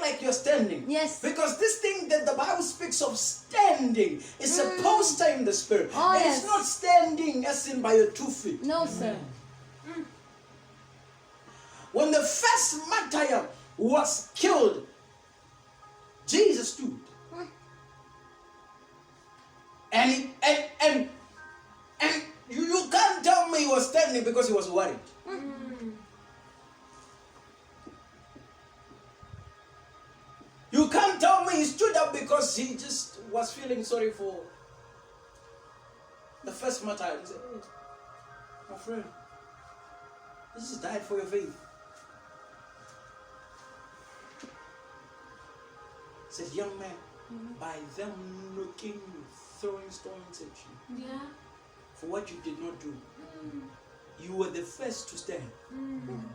like you're standing. Yes. Because this thing that the Bible speaks of standing is a posture in the spirit. Oh, And yes. it's not standing as in by your 2 feet. No, sir. When the first martyr was killed, Jesus stood. And you can't tell me he was standing because he was worried. You can't tell me he stood up because he just was feeling sorry for the first martyr. He said, hey, my friend, this is died for your faith. He says, young man, by them looking, throwing stones at you, Yeah. for what you did not do, you were the first to stand.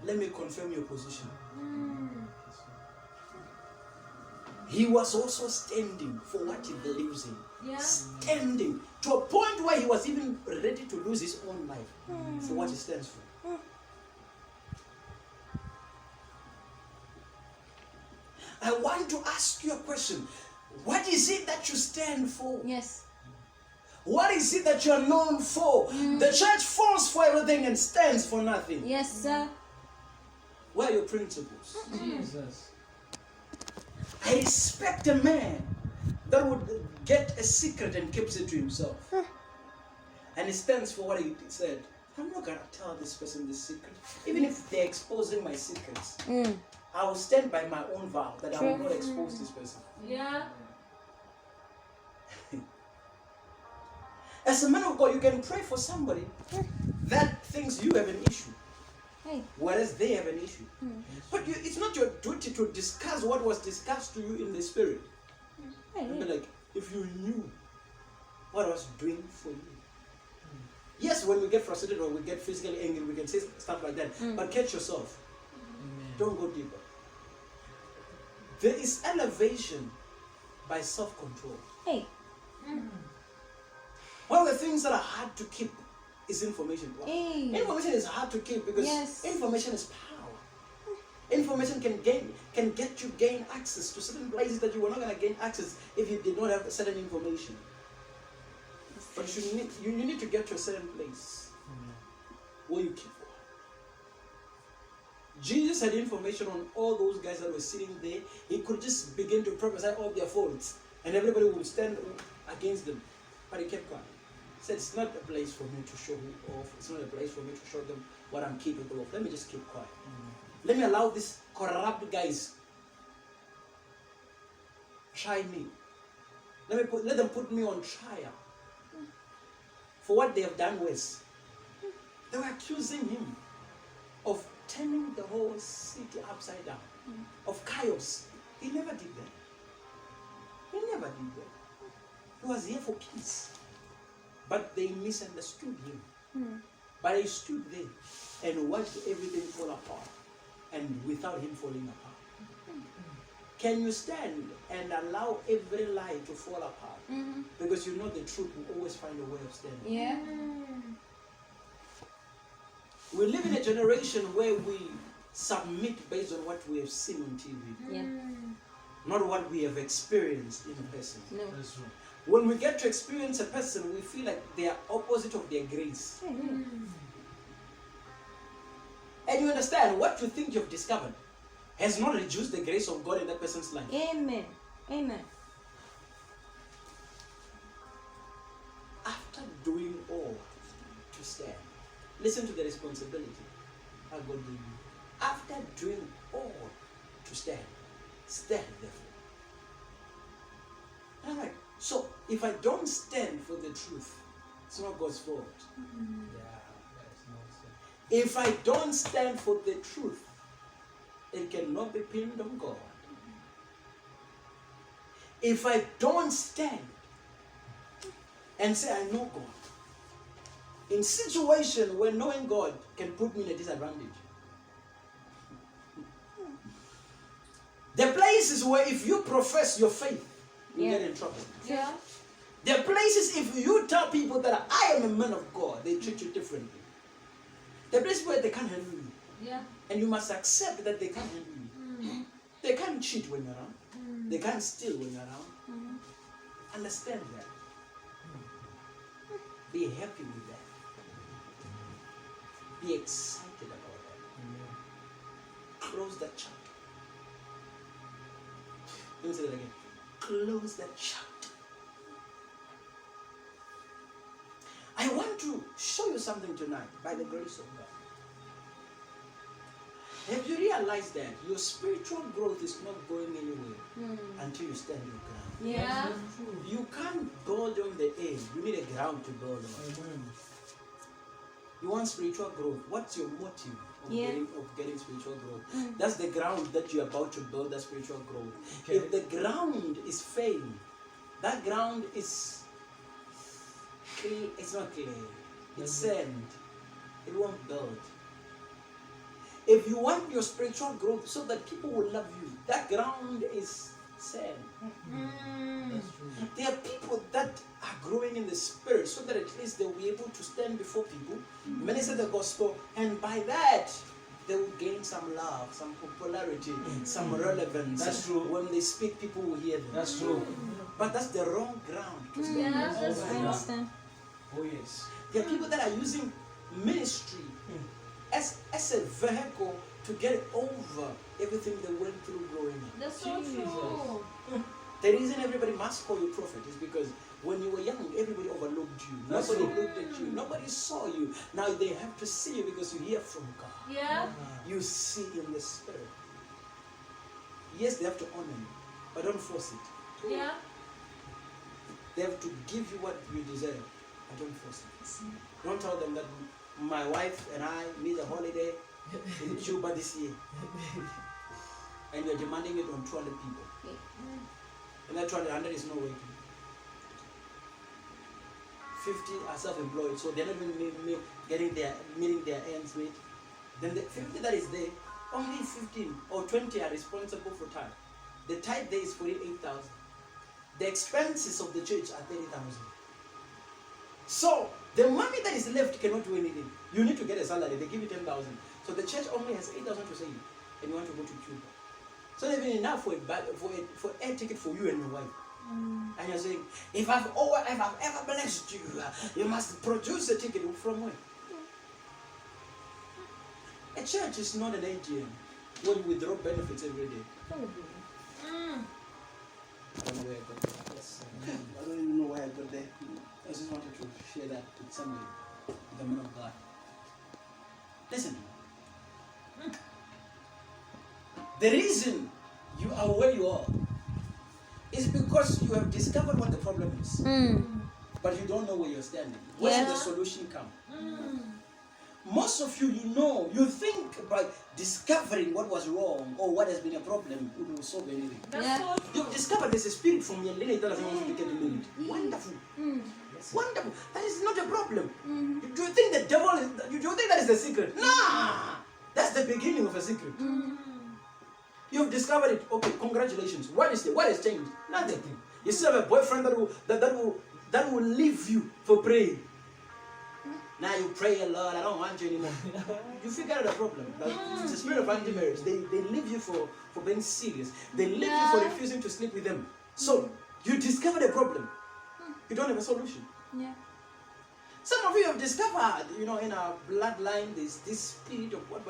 Let me confirm your position. He was also standing for what he believes in. Yeah. Standing to a point where he was even ready to lose his own life for what he stands for. I want to ask you a question. What is it that you stand for? Yes. What is it that you are known for? The church falls for everything and stands for nothing. Yes, sir. Where are your principles? Jesus. I respect a man that would get a secret and keeps it to himself. And he stands for what he said. I'm not going to tell this person this secret. Even if they're exposing my secrets, I will stand by my own vow that I will not expose this person. Yeah. As a man of God, you can pray for somebody that thinks you have an issue, whereas they have an issue. But it's not your duty to discuss what was discussed to you in the spirit. And be like, if you knew what I was doing for you. Yes, when we get frustrated or we get physically angry, we can say stuff like that. But catch yourself. Don't go deeper. There is elevation by self-control. Hey. One of the things that are hard to keep is information. Hey. Information is hard to keep because information is power. Information can get you gain access to certain places that you were not going to gain access if you did not have certain information. But you need to get to a certain place where you keep. Jesus had information on all those guys that were sitting there. He could just begin to prophesy all their faults, and everybody would stand against them. But he kept quiet. He said, it's not a place for me to show you off. It's not a place for me to show them what I'm capable of. Let me just keep quiet. Let me allow these corrupt guys try me. Let them put me on trial for what they have done was. They were accusing him of turning the whole city upside down, of chaos. He never did that. He never did that. He was here for peace. But they misunderstood him. But he stood there and watched everything fall apart, and without him falling apart. Can you stand and allow every lie to fall apart? Because you know the truth will always find a way of standing. Yeah. We live in a generation where we submit based on what we have seen on TV. Yeah. Not what we have experienced in person. No. That's true. When we get to experience a person, we feel like they are opposite of their grace. And you understand, what you think you've discovered has not reduced the grace of God in that person's life. Amen. Amen. After doing all to stand, listen to the responsibility that God gave you. After doing all to stand, stand therefore. And I'm like, so if I don't stand for the truth, it's not God's fault. Yeah, that's nonsense. If I don't stand for the truth, it cannot be pinned on God. If I don't stand and say I know God, in situation where knowing God can put me in a disadvantage. The places where if you profess your faith, you get in trouble. Yeah. There are places if you tell people that I am a man of God, they treat you differently. There are places where they can't handle you. Yeah. And you must accept that they can't handle you. They can't cheat when you're around. They can't steal when you're around. Understand that. Be happy with that. Be excited about that. Close that chapter. Let me say that again. Close that chapter. I want to show you something tonight by the grace of God. Have you realized that your spiritual growth is not going anywhere until you stand your ground? Yeah. You can't build on the air. You need a ground to build on. You want spiritual growth. What's your motive of getting spiritual growth? That's the ground that you're about to build that spiritual growth. Okay. If the ground is failing, that ground is clay, it's not clay, it's sand. It won't build. If you want your spiritual growth so that people will love you, that ground is sand. That's true. There are people that are growing in the spirit so that at least they will be able to stand before people, minister the gospel, and by that they will gain some love, some popularity, some relevance. That's true. When they speak, people will hear them. That's true. But that's the wrong ground to stand. Yeah, that's Oh, true. yeah. Understand. Oh yes. There are people that are using ministry as a vehicle to get over everything they went through growing up. That's so Jesus. true. The reason everybody must call you prophet is because when you were young, everybody overlooked you. That's Nobody true. looked at you. Nobody saw you. Now they have to see you because you hear from God. Yeah. You see in the spirit. Yes, they have to honor you, but don't force it. Yeah. They have to give you what you deserve, but don't force it. Don't tell them that my wife and I need a holiday in Cuba this year, and you're demanding it on 200 people. And that 200 is not working. 50 are self-employed, so they're not even meeting their ends meet. Then the 50 that is there, only 15 or 20 are responsible for tithe. The tithe there is 48,000. The expenses of the church are 30,000. So the money that is left cannot do anything. You need to get a salary. They give you 10,000. So the church only has 8,000 to save, and you want to go to Cuba. So not even enough for a air ticket for you and your wife. And you're saying, if I've ever blessed you, you must produce a ticket from where? A church is not an ATM where you withdraw benefits every day. I don't know where I got that. I don't even know why I got there. I just wanted to share that with somebody, with the man of God. Listen. The reason you are where you are is because you have discovered what the problem is, but you don't know where you're standing. Where should the solution come? Most of you, you think by discovering what was wrong or what has been a problem, it will solve anything. That's so true. You've discovered there's a spirit from your lady that doesn't want you to get married. Wonderful. Wonderful. That is not a problem. Do you think the devil is, do you think that is the secret? Nah! That's the beginning of a secret. You've discovered it. Okay, congratulations. What has changed? Nothing. You still have a boyfriend that will leave you for praying. Now you pray a lot, I don't want you anymore. You figure out the problem. Like, it's the spirit of anti-marriage. They leave you for being serious. They leave you for refusing to sleep with them. So, you discovered a problem. You don't have a solution. Yeah. Some of you have discovered, in our bloodline, there's this spirit of what.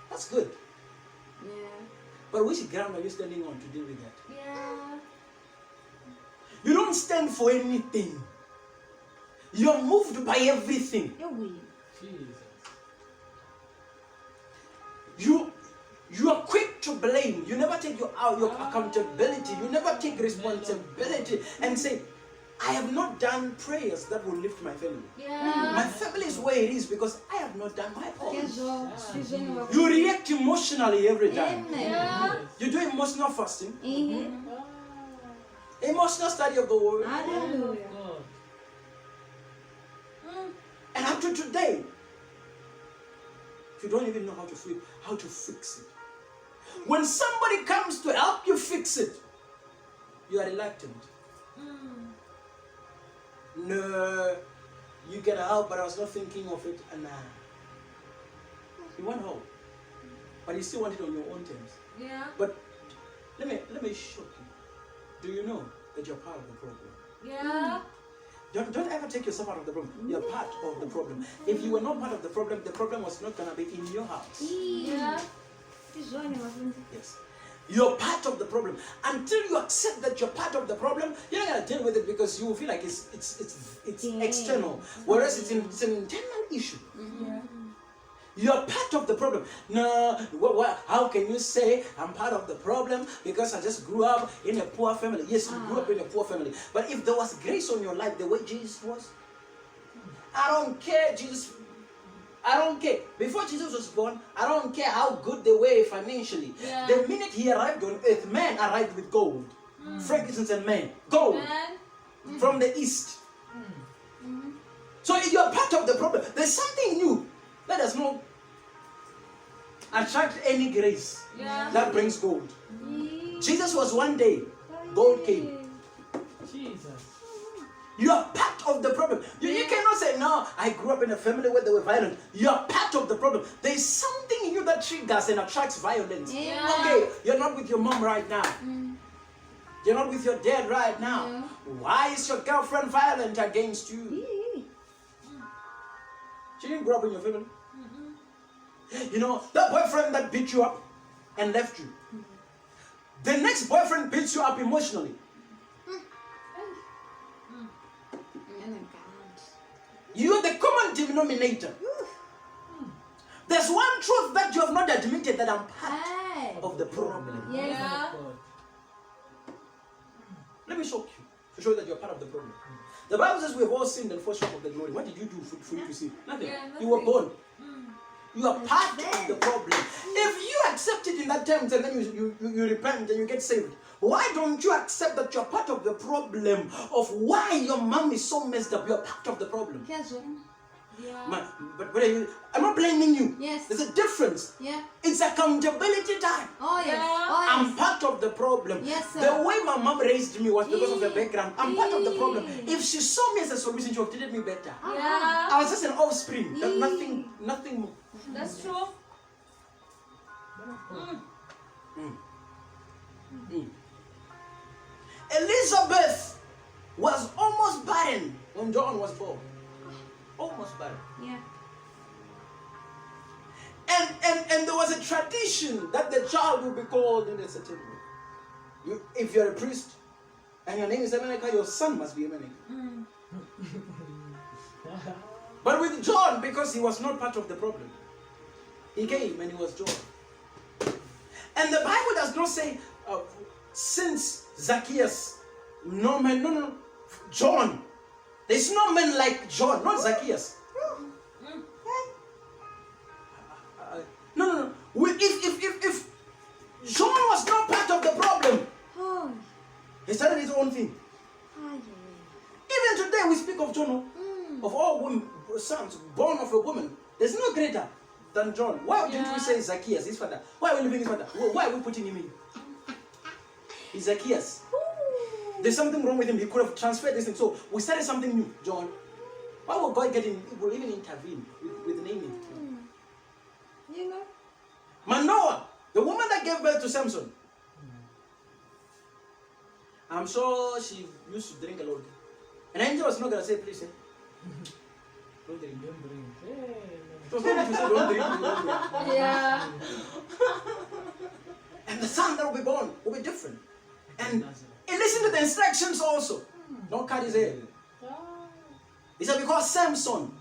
That's good. Yeah. But which ground are you standing on to deal with that? Yeah. You don't stand for anything. You're moved by everything. You're weird. Jesus. You are quick to blame. You never take your accountability. You never take responsibility and say, I have not done prayers that will lift my family. Yeah. My family is where it is because I have not done my part. Yeah. You react emotionally every time. Yeah. You do emotional fasting, Mm-hmm. emotional study of the word, Hallelujah. God. and up to today, you don't even know how to fix it. When somebody comes to help you fix it, you are reluctant. No, you can help, but I was not thinking of it. And you want help, but you still want it on your own terms. Yeah. But let me shock you. Do you know that you're part of the problem? Yeah. Don't ever take yourself out of the problem. You're part of the problem. If you were not part of the problem was not gonna be in your house. Yeah. Yes. You're part of the problem. Until you accept that you're part of the problem, you're not gonna deal with it because you will feel like it's external. Whereas it's an internal issue. Yeah. You're part of the problem. No, how can you say I'm part of the problem because I just grew up in a poor family? Yes, you grew up in a poor family. But if there was grace on your life the way Jesus was, I don't care, Jesus. I don't care. Before Jesus was born, I don't care how good they were financially. Yeah. The minute he arrived on earth, man arrived with gold. Frankincense and man. Gold. Man. From the east. So you're part of the problem. There's something new. That does not attract any grace Yeah. that brings gold. Jesus was one day, gold came. Jesus. You are part of the problem. You cannot say, no, I grew up in a family where they were violent. You are part of the problem. There is something in you that triggers and attracts violence. Yeah. Okay, you're not with your mom right now. You're not with your dad right now. Yeah. Why is your girlfriend violent against you? She didn't grow up in your family. You know, that boyfriend that beat you up and left you. The next boyfriend beats you up emotionally. You're the common denominator. There's one truth that you have not admitted, that I'm part of the problem. Yeah. Let me shock you to show you that you're part of the problem. The Bible says we have all sinned and fall short of the glory. What did you do for you to sin? Nothing. Yeah, You were nothing. born. You are part of the problem. If you accept it in that terms and then you repent and you get saved, why don't you accept that you're part of the problem of why your mom is so messed up? You're part of the problem. Yeah. But what are you? I'm not blaming you. Yes. There's a difference. Yeah. It's accountability time. Oh yes. I'm Oh yes. part of the problem. Yes, sir. The way my mom raised me was because of her background. I'm part of the problem. If she saw me as a solution, she would have treated me better. Yeah. I was just an offspring. There's nothing more. That's true. Elizabeth was almost barren when John was born. Almost barren. Yeah. And there was a tradition that the child will be called in a certain way. If you're a priest and your name is Emenecha, your son must be Emenecha. But with John, because he was not part of the problem, he came and he was John. And the Bible does not say, since Zacchaeus, no, John. There's no man like John, not Zacchaeus. No. If John was not part of the problem, he started his own thing. Even today we speak of John, of all women, sons born of a woman. There's no greater than John. Why didn't we say Zacchaeus, his father? Why are we leaving his father? Why are we putting him in? He's Zacchaeus. There's something wrong with him. He could have transferred this thing. So we started something new, John. Why will God will even intervene with naming? You know. Manoah, the woman that gave birth to Samson. I'm sure she used to drink a lot. And angel was not going to say, please, don't drink. It was not to say, don't drink. Yeah. And the son that will be born will be different. And listen to the instructions also. Don't cut his hair. He said, because Samson,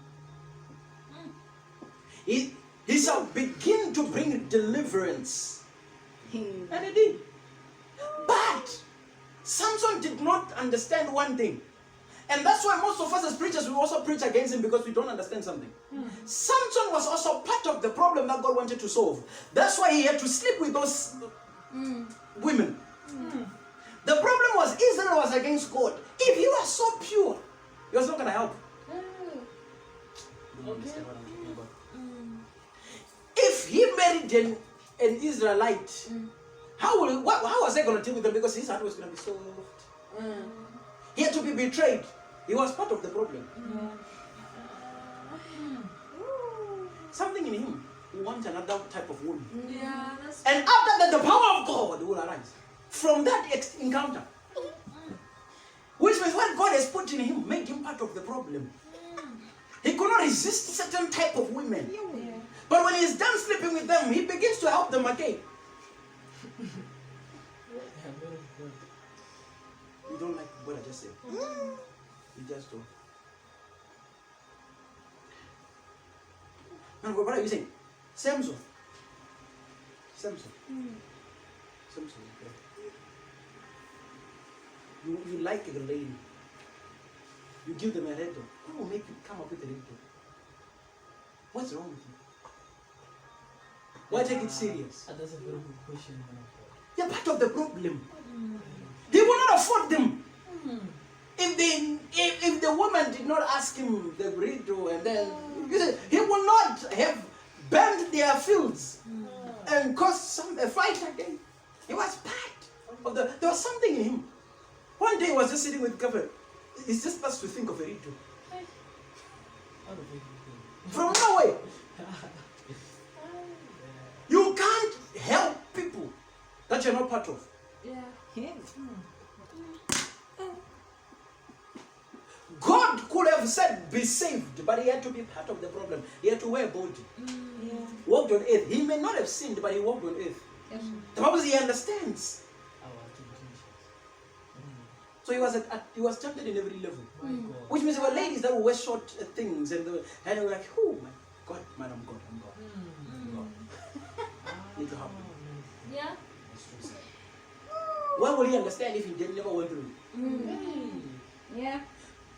he shall begin to bring deliverance. And he did. But Samson did not understand one thing. And that's why most of us as preachers, we also preach against him, because we don't understand something. Samson was also part of the problem that God wanted to solve. That's why he had to sleep with those women. The problem was Israel was against God. If you are so pure, he was not going to help. If he married an Israelite, how was I going to deal with them? Because his heart was going to be so soft. He had to be betrayed. He was part of the problem. Something in him want another type of woman. Yeah, that's And after that, the power of God will arise from that encounter. Which means what God has put in him made him part of the problem. He could not resist certain type of women. yeah. But when he's done sleeping with them, he begins to help them again. You don't like what I just said. You just don't. And what are you saying? Samson. Samson. Samson. Okay. You like a lady. You give them a rental. Who will make you come up with a rental? What's wrong with you? Why take it serious? That's a very good question, man of God. You're part of the problem. He will not afford them. If the woman did not ask him the riddle, and then he will not have burned their fields and caused a fight again. He was part of there was something in him. One day he was just sitting with Gabriel. He's just starts to think of a riddle. Out of everything. From nowhere. You can't help people that you're not part of. Yeah. God could have said, be saved, but he had to be part of the problem. He had to wear a body. Yeah. Walked on earth. He may not have sinned, but he walked on earth. Yes. The Bible says he understands. Our temptations. So he was tempted in every level. My God. Which means there were ladies that would wear short things and they were like, oh my God, man, I'm God. Need to help him. Yeah. That's true, sir. Why would he understand if he never went through it? Yeah.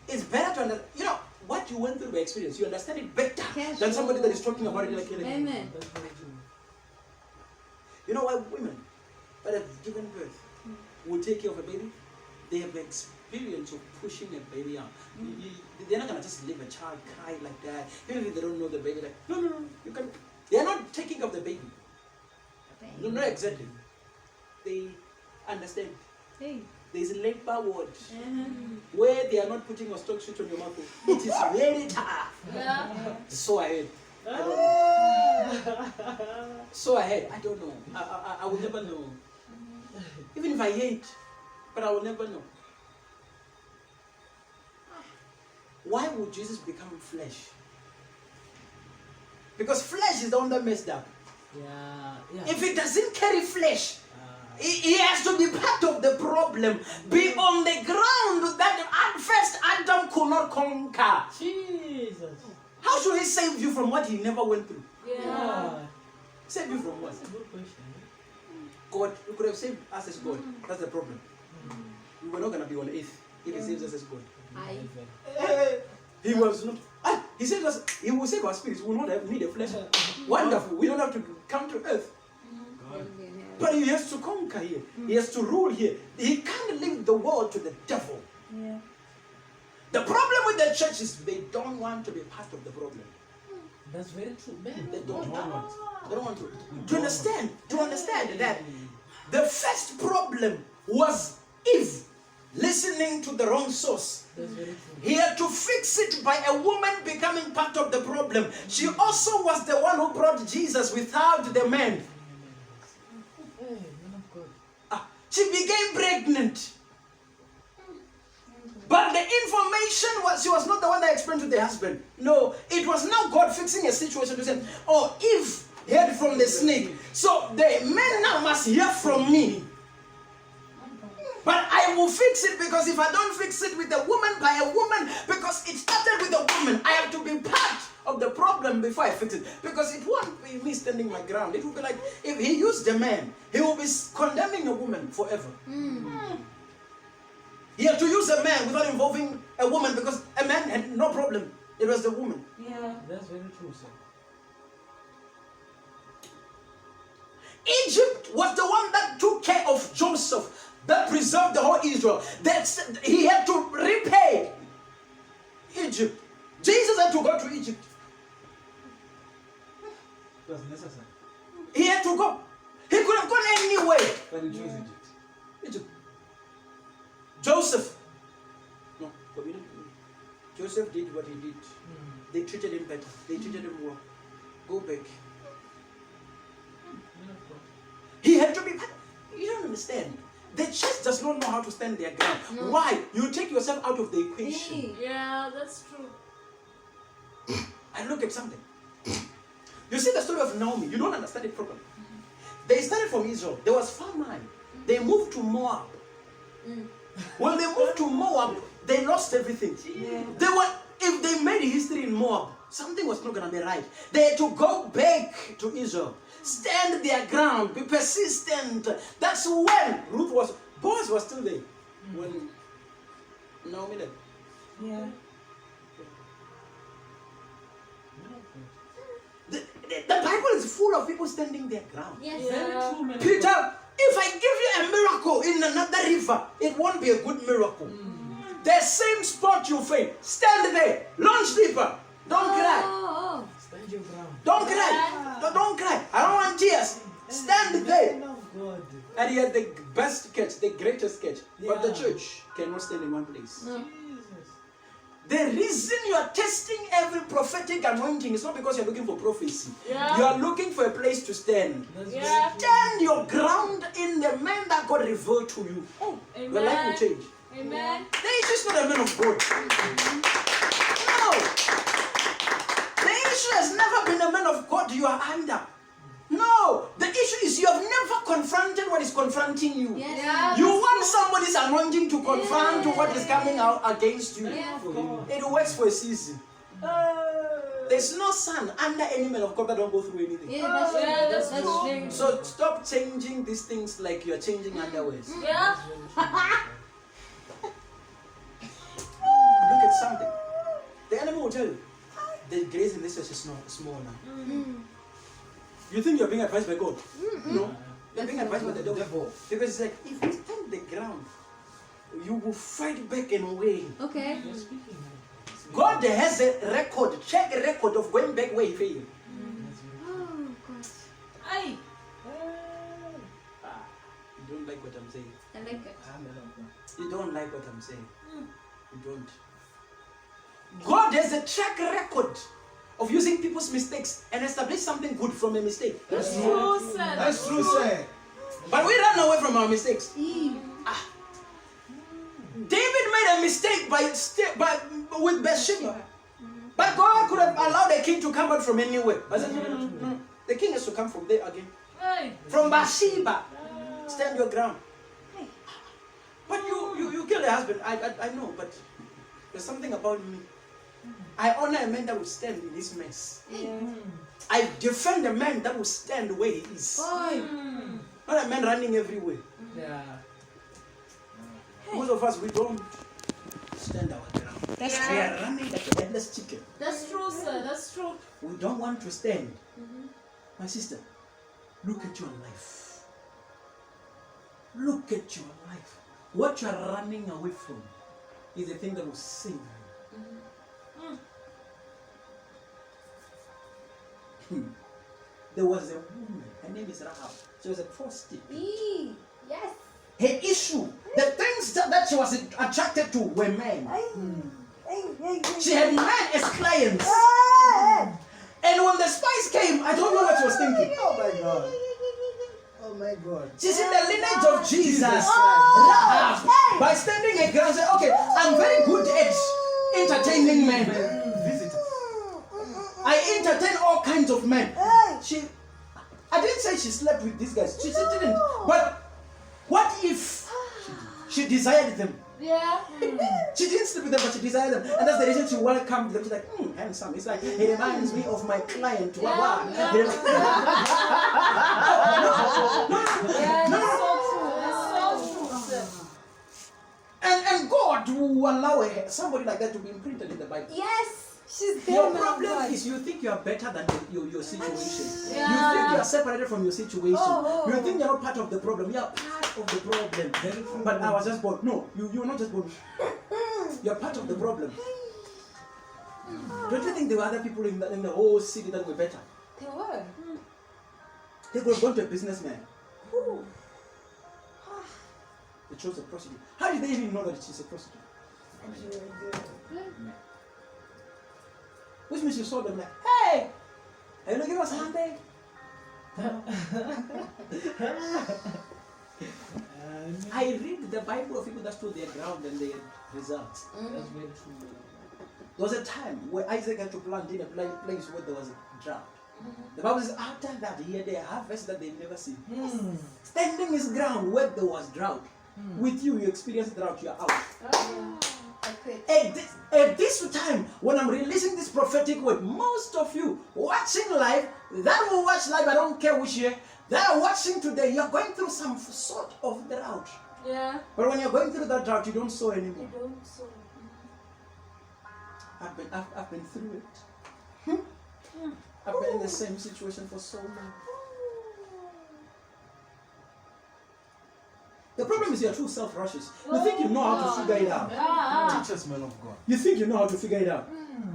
It's better to understand, what you went through by experience. You understand it better Yes. than somebody that is talking about it like Amen. That's very true. You know why women that have given birth will take care of a baby? They have the experience of pushing a baby out. They're not going to just leave a child cry like that. Even if they don't know the baby, like, no, you can. They're not taking care of the baby. No, not exactly. They understand. Hey. There's a labor ward Uh-huh. where they are not putting a stock switch on your mouth. It is very tough. Yeah. So ahead. I don't know. So ahead. I don't know. I will never know. Even if I hate, but I will never know. Why would Jesus become flesh? Because flesh is the one that messed up. Yeah. If it doesn't carry flesh, he has to be part of the problem. Be on the ground that at first Adam could not conquer. Jesus. How should he save you from what he never went through? Yeah. Save you from what? That's a good question. God, you could have saved us as God. That's the problem. We were not going to be on earth if he saves us as God. He was not. He saves us. He will save our spirits. We will not need a flesh. Wonderful. We don't have to come to earth. But he has to conquer here. He has to rule here. He can't leave the world to the devil. Yeah. The problem with the church is they don't want to be part of the problem. That's very true, man. They don't want. They don't want to. To understand that the first problem was Eve listening to the wrong source. That's very true. He had to fix it by a woman becoming part of the problem. She also was the one who brought Jesus without the man. Hey, man of God. She became pregnant. But the information was, she was not the one that explained to the husband. No, it was now God fixing a situation to say, oh, Eve heard from the snake. So the men now must hear from me. But I will fix it, because if I don't fix it with a woman, by a woman, because it started with a woman, I have to be part of the problem before I fix it. Because it won't be me standing my ground. It will be like, if he used a man, he will be condemning a woman forever. He had to use a man without involving a woman, because a man had no problem. It was the woman. Yeah. That's very true, sir. Egypt was the one that took care of Joseph, that preserved the whole Israel. He had to repay Egypt. Jesus had to go to Egypt. It was necessary. He had to go. He could have gone anywhere. But he chose Egypt. Egypt. Joseph. No, but we didn't. Joseph did what he did. They treated him better. They treated him well. Go back. stand. The church does not know how to stand their ground. No. Why? You take yourself out of the equation. Yeah, that's true. And look at something. You see the story of Naomi. You don't understand it properly. They started from Israel. There was famine. They moved to Moab. When they moved to Moab, they lost everything. They were, if they made history in Moab, something was not going to be right. They had to go back to Israel, stand their ground, be persistent. That's when Boaz was still there. When Naomi left. Yeah. The Bible is full of people standing their ground. Yes. Very Yeah. true, man. Peter, if I give you a miracle in another river, it won't be a good miracle. The same spot you fail, stand there, launch deeper. Don't cry. Oh. Stand your ground. Don't cry. Don't cry. I don't want tears. Stand there. Man of God. And he had the best catch, the greatest catch. But the Yeah. church cannot stand in one place. No. Jesus. The reason you are testing every prophetic anointing is not because you're looking for prophecy. Yeah. You are looking for a place to stand. That's Yeah. very true. Stand your ground in the man that God revealed to you. Oh, your life will Amen. change. Amen. The issue is not a man of God. No. The issue has never been a man of God you are under. No. The issue is you have never confronted what is confronting you. Yes. Yeah. You want somebody's anointing to confront what is coming out against you. Yeah. It works for a season. There's no sun under any man of God that don't go through anything. Yeah, that's true. Yeah, that's That's true. very true. So stop changing these things like you're changing underwears. Yeah. Look at something. The enemy will tell you, the grace in this church is small now. You think you're being advised by God? No. You're being advised by the devil. Because it's like, if you stand the ground, you will fight back and win. Okay. You're speaking now. God has a record, check a record of going back where he failed. That's very true. Oh, God. Ay. You don't like what I'm saying. I like it. Ah, man of God. You don't like what I'm saying. You don't. God has a track record of using people's mistakes and establish something good from a mistake. That's true, sir. That's true, sir. But we run away from our mistakes. Eee. David made a mistake with Bathsheba. But God could have allowed the king to come out from anywhere. But said, no. The king has to come from there again. Ay. From Bathsheba. Stand your ground. But you kill the husband. I know, but there's something about me. I honor a man that will stand in his mess. Yeah. I defend a man that will stand where he is. Oi. Not a man running everywhere. Yeah. Most of us, we don't stand our ground. That's We are running like a headless chicken. That's true, sir. That's true. We don't want to stand. My sister, look at your life. Look at your life. What you are running away from is the thing that will save you. There was a woman, her name is Rahab. She was a prostitute. Eee. Yes. Her issue, the things that she was attracted to were men. She had men as clients. And when the spies came, I don't know what she was thinking. Oh my God. Oh my God. She's in the lineage of Jesus. Christ. Rahab, by standing her ground, say, okay, I'm very good at entertaining men. Visitors. I entertain all kinds of men. I didn't say she slept with these guys. She didn't. But what if she desired them? Yeah. She didn't sleep with them, but she desired them. And that's the reason she welcomed them. She's like, handsome. It's like, he reminds me of my client. Wawa. Yeah, that's so true. That's so true, sir. And God will allow somebody like that to be imprinted in the Bible. Yes. She's there, Your man of problem God. is you think you are better than your situation. You Yeah. think you are separated from your situation. Oh. You think you're not part of the problem. You are part of the problem. But I was just born. No, you're not just born. You're part of the problem. Don't you think there were other people in the whole city that were better? They were. They could have gone to a businessman. They chose a prostitute. How did they even know that she's a prostitute? Which means you saw them like, hey, are you looking for something? I read the Bible of people that stood their ground and their results. That's very true. There was a time where Isaac had to plant in a place where there was a drought. The Bible says after that he had a harvest that they've never seen. Standing his ground where there was drought. With you experience drought, you're out. I quit. At this time, when I'm releasing this prophetic word, most of you watching live, that will watch live, I don't care which year, that are watching today, you're going through some sort of drought. Yeah. But when you're going through that drought, you don't sow anymore. You don't so. I've been through it. I've been in the same situation for so long. The problem is you're too self-righteous. You think you know how to figure it out. Teach us, man of God. You think you know how to figure it out.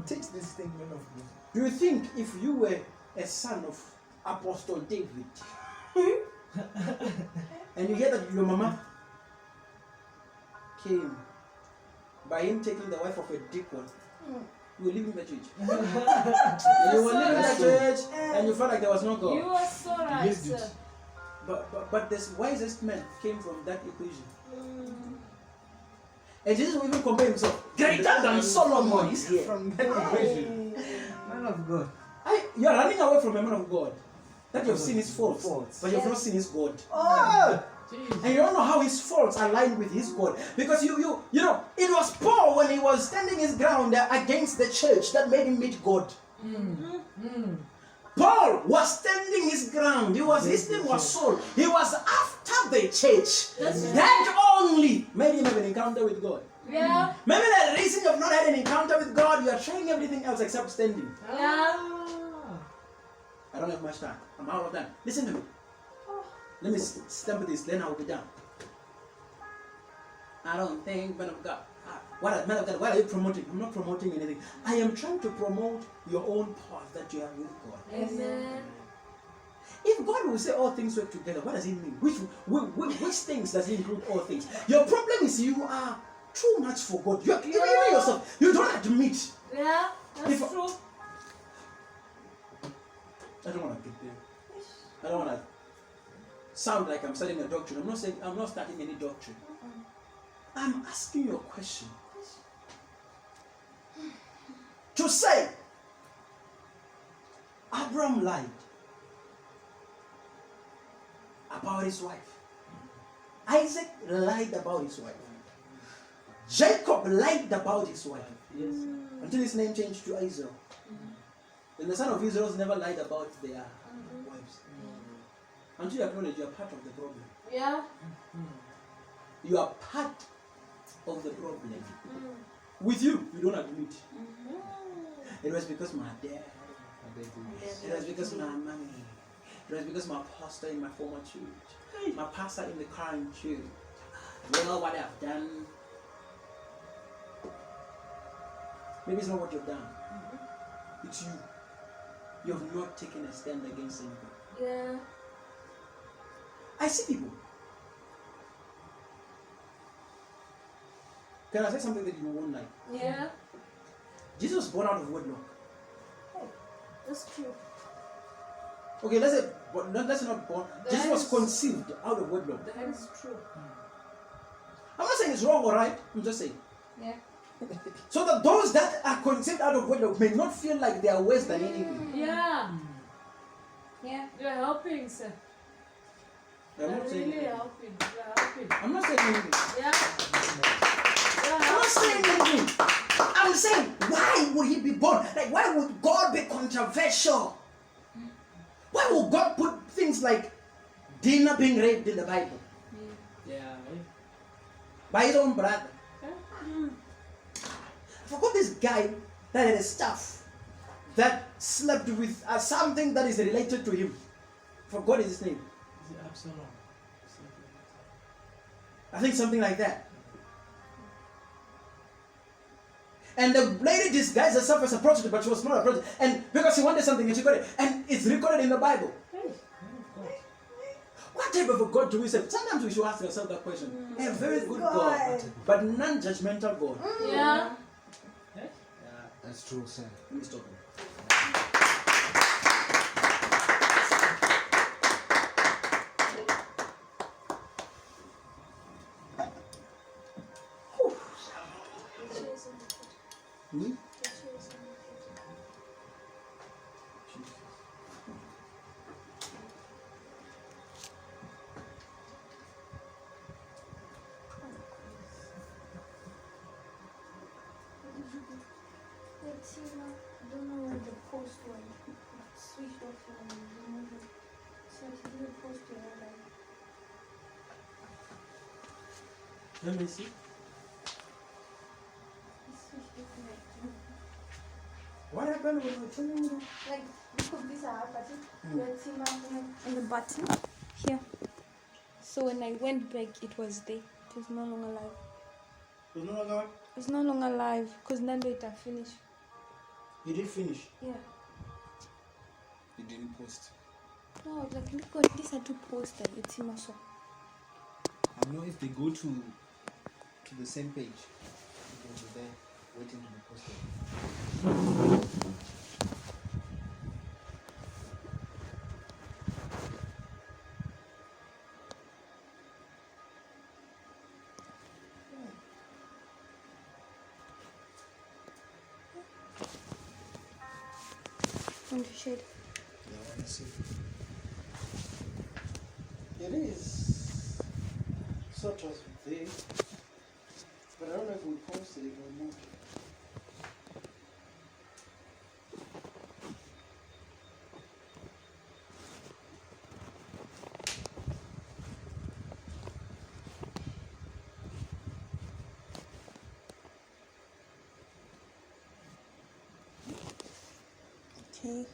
Teach this thing, man of God. Do you think if you were a son of Apostle David and you hear that your mama came by him taking the wife of a deacon, you were leaving the church. You were leaving the church and you felt like there was no God. You are so right, Yes, dude. sir. But the wisest man came from that equation. And Jesus will even compare himself. Greater than Solomon is here. From that equation. Man of God. You are running away from a man of God. That you have seen his faults, but you have not seen his God. Oh! And you don't know how his faults align with his God. Because you know, it was Paul when he was standing his ground against the church that made him meet God. Paul was standing his ground. His name was Saul. He was after the church. That only made him have an encounter with God. Yeah. Maybe the reason you've not had an encounter with God, you are trying everything else except standing. Yeah. I don't have much time. I'm out of time. Listen to me. Let me stamp this, then I'll be done. I don't think, man of God. Man of God, what are you promoting? I'm not promoting anything. I am trying to promote your own path that you have with God. Amen. If God will say all things work together, what does it mean? Which things does He include all things? Your problem is you are too much for God. You even yourself, you don't admit. Yeah, that's If- true. I don't want to get there. I don't want to sound like I'm starting a doctrine. I'm not starting any doctrine. I'm asking you a question. To say, Abraham lied about his wife. Isaac lied about his wife. Jacob lied about his wife. Yes. Until his name changed to Israel. And the son of Israel never lied about their wives. Until you acknowledge you are part of the problem. Yeah. You are part of the problem. With you, you don't admit. It was because my dad. It was because my mommy. It was because my pastor in my former church. My pastor in the current church. Well, what I've done. Maybe it's not what you've done. It's you. You have not taken a stand against anything. Yeah. I see people. Can I say something that you won't like? Yeah. Jesus was born out of wedlock. That's true. Okay, let's say, but that's not born. Jesus was conceived out of wedlock. That is true. I'm not saying it's wrong or right. I'm just saying. Yeah. So that those that are conceived out of wedlock may not feel like they are worse than anything. Yeah. Yeah. You're helping, sir. I'm You're not saying really anything. helping. You're helping. I'm not saying anything. Yeah. You're I'm not saying helping. anything. I'm saying, why would he be born? Like, why would God be controversial? Why would God put things like dinner being raped in the Bible Yeah. by his own brother? Yeah. I forgot this guy that had a staff that slept with something that is related to him. I forgot his name. Is it Absalom? I think something like that. And the lady disguised herself as a prostitute, but she was not a prostitute. And because she wanted something, and she got it. And it's recorded in the Bible. Hey. What type of a God do we serve? Sometimes we should ask ourselves that question. A very good God, but non-judgmental God. Yeah. That's true, sir. Let me stop him. Hmm? Let's see now. I don't know where the post went. It switched off and removed it. So I didn't post it right. Let me see. It switched off like What happened when you telling me? like look at this button. Mm. Let's see now on the button here. So when I went back, it was there. It was no longer live. You know what? It's no longer live because Nando it had finished. You did finish. Yeah. You didn't post. No, like look at this. I do post that. It's him also. I know if they go to the same page, it will be there waiting to be posted. Want to shade? Yeah, I want to see. It is sort of there, but I don't know if we posted it or not. Okay.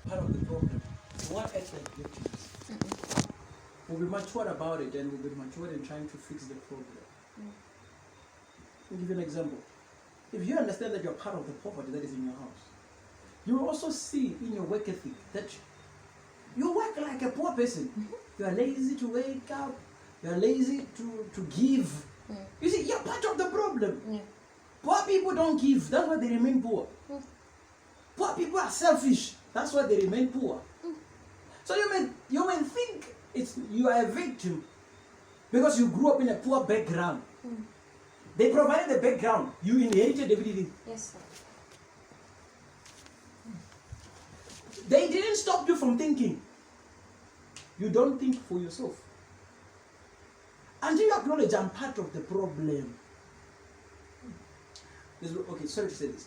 Part of the problem. What act like victims? We'll be matured about it and we'll be matured in trying to fix the problem. I'll give you an example. If you understand that you're part of the poverty that is in your house, you will also see in your work ethic that you work like a poor person. You are lazy to wake up, you are lazy to give. You see, you're part of the problem. Yeah. Poor people don't give, that's why they remain poor. Poor people are selfish, that's why they remain poor. So you may think you are a victim because you grew up in a poor background. They provided the background, you inherited everything. Yes, sir. They didn't stop you from thinking. You don't think for yourself. Until you acknowledge I'm part of the problem. Okay, sorry to say this.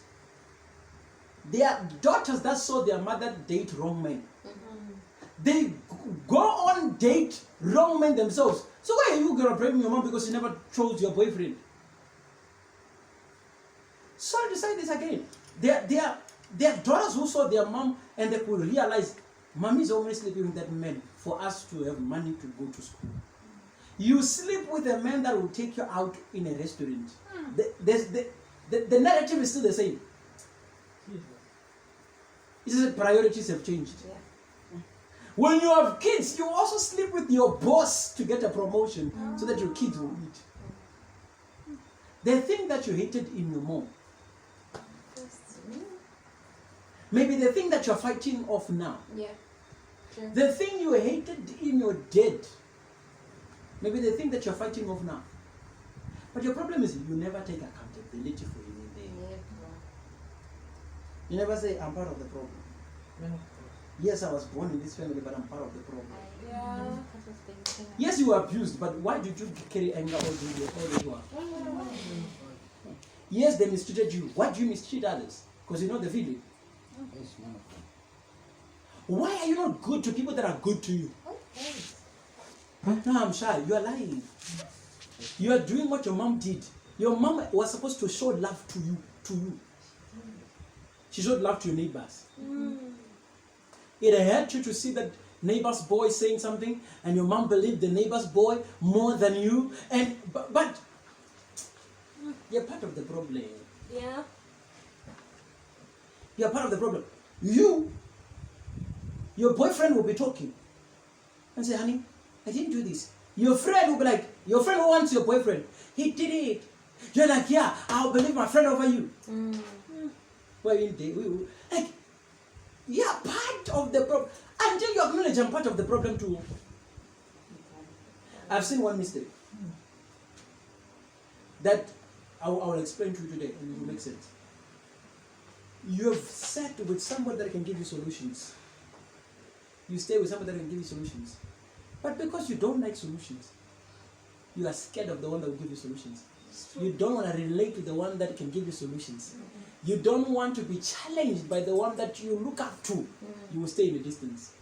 There are daughters that saw their mother date wrong men. They go on date wrong men themselves. So why are you gonna blame your mom because you never chose your boyfriend? Sorry to say this again. There are daughters who saw their mom and they could realize mommy is only sleeping with that man for us to have money to go to school. You sleep with a man that will take you out in a restaurant. The narrative is still the same. It's just priorities have changed. Yeah. When you have kids, you also sleep with your boss to get a promotion so that your kids will eat. The thing that you hated in your mom, maybe the thing that you're fighting off now, Yeah. Sure. the thing you hated in your dad, maybe the thing that you're fighting off now. But your problem is you never take accountability for anything. Yeah. You never say, I'm part of the problem. Yes, I was born in this family, but I'm part of the problem. Yeah. Yes, you were abused, but why did you carry anger all the while? Yes, they mistreated you. Why do you mistreat others? Because you know the feeling. Yes, man of God. Why are you not good to people that are good to you? No, I'm shy. You are lying. You are doing what your mom did. Your mom was supposed to show love to you. She showed love to your neighbors. It hurt you to see that neighbor's boy saying something and your mom believed the neighbor's boy more than you. But you're part of the problem. Yeah. You're part of the problem. Your boyfriend will be talking and say, honey, I didn't do this. Your friend will be like, your friend who wants your boyfriend, he did it. You're like, yeah, I'll believe my friend over you. Well, like, you're part of the problem. Until you acknowledge I'm part of the problem too. I've seen one mistake that I will explain to you today and it will make sense. You have sat with somebody that can give you solutions. You stay with somebody that can give you solutions. But because you don't like solutions, you are scared of the one that will give you solutions. You don't want to relate to the one that can give you solutions. You don't want to be challenged by the one that you look up to. You will stay in the distance.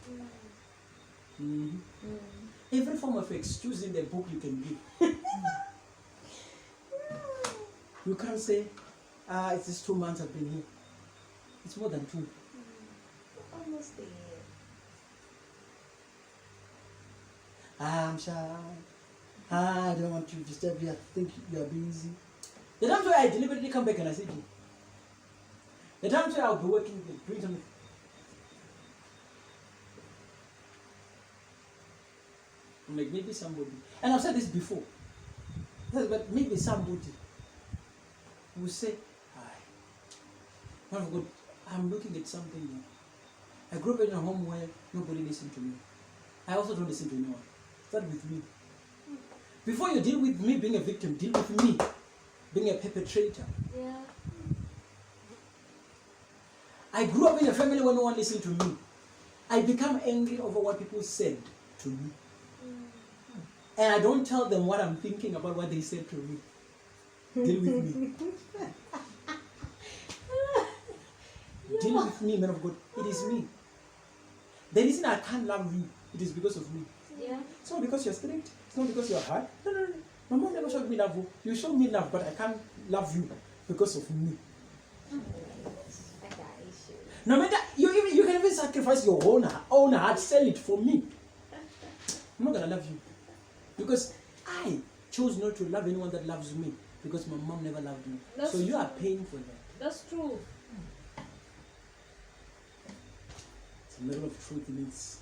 Every form of excuse in the book you can give. You can't say, it's just 2 months I've been here. It's more than 2. Almost a year. I'm shy. I don't want to disturb you. I think you are busy. The times where I deliberately come back and I say to you, the times where I'll be working, doing something. I'm like, maybe somebody, and I've said this before, but maybe somebody will say, hi, oh God, I'm looking at something new. I grew up in a home where nobody listened to me. I also don't listen to anyone. Start with me. Before you deal with me being a victim, deal with me being a perpetrator. Yeah. I grew up in a family where no one listened to me. I become angry over what people said to me. And I don't tell them what I'm thinking about what they said to me. Deal with me. Deal with me, man of God. It is me. The reason I can't love you, it is because of me. Yeah. It's not because you're strict. It's not because you're hard. No. My mom never showed me love. You showed me love, but I can't love you because of me. I got issues. No matter, you can even sacrifice your own heart, sell it for me. I'm not going to love you. Because I chose not to love anyone that loves me. Because my mom never loved me. That's so you are true. paying for that. That's true. It's a level of truth in it.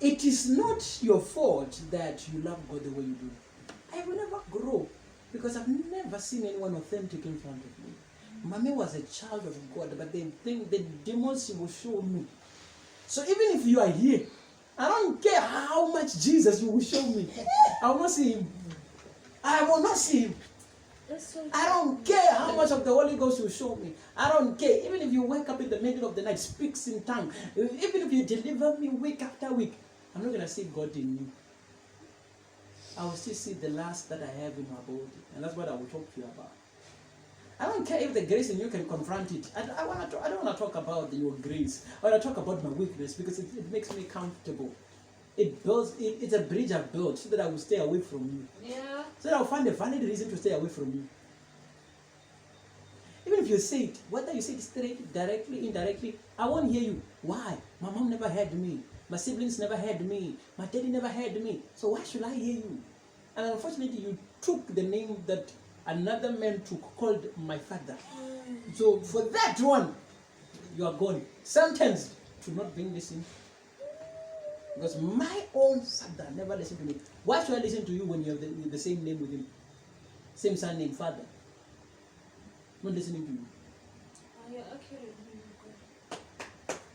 It is not your fault that you love God the way you do. I will never grow because I've never seen anyone authentic in front of me. Mommy was a child of God, but the demons will show me. So even if you are here, I don't care how much Jesus you will show me. I will not see him. I will not see him. That's so I don't care how much of the Holy Ghost you show me. I don't care. Even if you wake up in the middle of the night, speaks in tongue. Even if you deliver me week after week, I'm not going to see God in you. I will still see the lust that I have in my body. And that's what I will talk to you about. I don't care if the grace in you can confront it. I don't want to talk about your grace. I want to talk about my weakness because it makes me comfortable. It's a bridge I've built so that I will stay away from you. Yeah. So that I'll find a valid reason to stay away from you. Even if you say it, whether you say it straight, directly, indirectly, I won't hear you. Why? My mom never heard me. My siblings never heard me. My daddy never heard me. So why should I hear you? And unfortunately, you took the name that another man took, called my father. So for that one, you are gone. Sentenced to not being listened. Because my own father never listened to me. Why should I listen to you when you have the same name with him? Same son name, father. Not listening to you. You're accurate.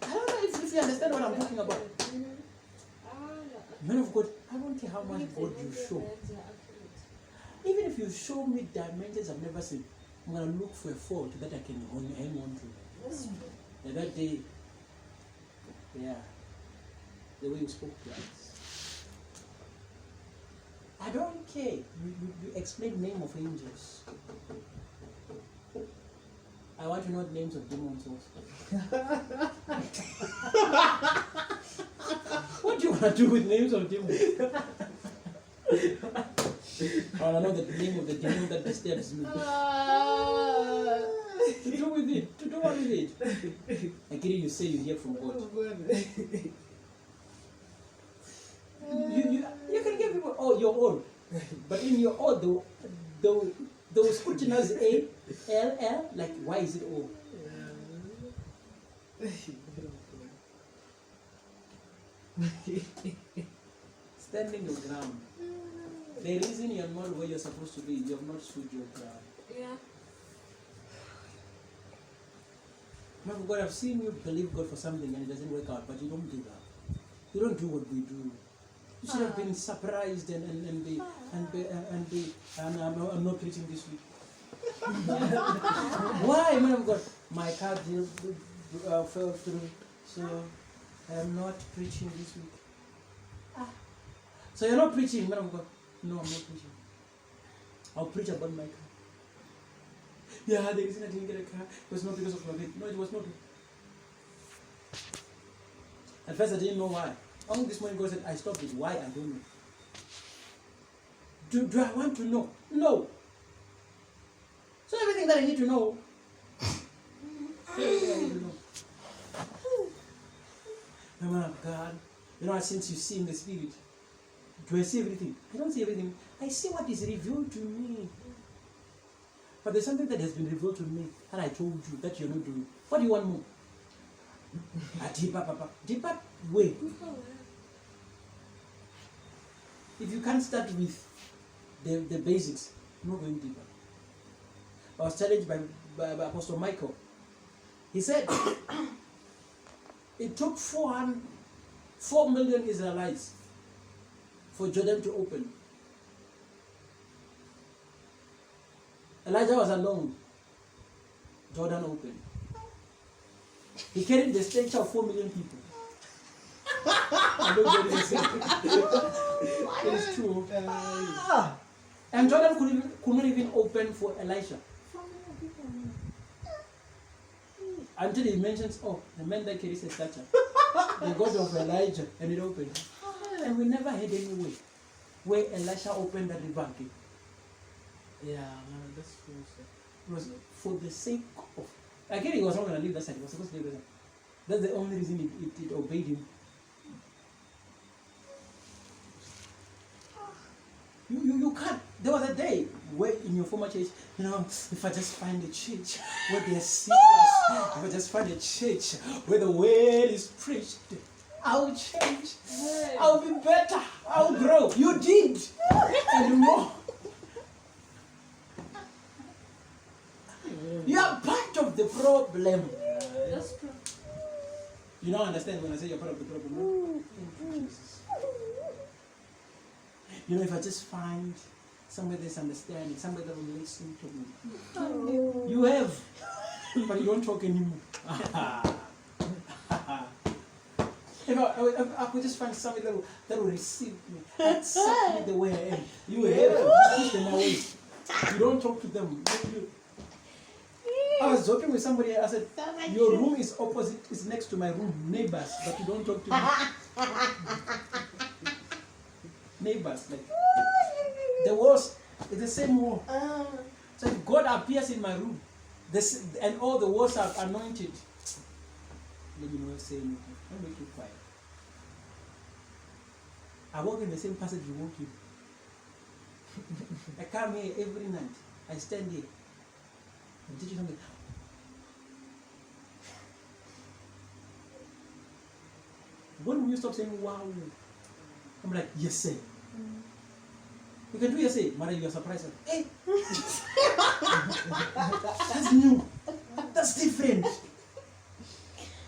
I don't know if you understand what I'm talking about. Man of God, I don't care how much God you show. Even if you show me dimensions I've never seen, I'm going to look for a fault that I can hang on to. That's true. And that day, the way you spoke to us. I don't care. You explain name of angels. I want to know the names of demons also. What do you want to do with names of demons? I want to know the name of the demon that disturbs me. To do with it. To do what with it? I get it, you say you hear from God. You can give people, oh, your own. But in your own, those scrutinize A, L, L, like, why is it O? Standing your ground. The reason you're not where you're supposed to be, you have not stood your ground. Yeah. Man of God, I've seen you believe God for something and it doesn't work out, but you don't do that. You don't do what we do. You should have been surprised and I'm not preaching this week. Why, man of God? My car fell through, so I am not preaching this week. So you're not preaching, man of God? No, I'm not preaching. I'll preach about my car. Yeah, the reason I didn't get a car was not because of my faith. No, it was not. At first I didn't know why. Only this morning God said, I stopped it. Why? I don't know. Do I want to know? No. So everything that I need to know. Everything I need to know. Oh my God. You know, since you see in the spirit, do I see everything? I don't see everything. I see what is revealed to me. But there's something that has been revealed to me that I told you that you're not doing. What do you want more? Deeper way. If you can't start with the basics, you're not going deeper. I was challenged by Apostle Michael. He said it took 4 million Israelites for Jordan to open. Elijah was alone. Jordan opened. He carried the stature of 4 million people. I don't get it. It is true. And Jordan could not even open for Elisha. Until he mentions, the man that carries a stature, the God of Elijah, and it opened. And we never had any way where Elisha opened the river again. Yeah, that's true. It was for the sake of. Again, he was not going to leave that side. He was supposed to leave that side. That's the only reason it obeyed him. You can't. There was a day where in your former church, if I just find a church where they're serious, if I just find a church where the word is preached, I'll change. I'll be better. I'll grow. You did. And more. You are part of the problem. That's true. You don't understand when I say you're part of the problem. No? Thank you, Jesus. If I just find somebody that's understanding, somebody that will listen to me. You have, but you don't talk anymore. If I could just find somebody that will receive me, accept me the way I am. You have, you push them away. You don't talk to them. I was joking with somebody. I said, your room is next to my room, neighbors, but you don't talk to me. Neighbors, like the walls, it's the same wall. So if God appears in my room, and all the walls are anointed, let me not say anything. Don't make it quiet. I walk in the same passage you walk in. I come here every night. I stand here. I'm teaching something. When will you stop saying wow? I'm like, yes, sir. You can do yes, sir. Mara, you are surprised. Hey! That's new. That's different.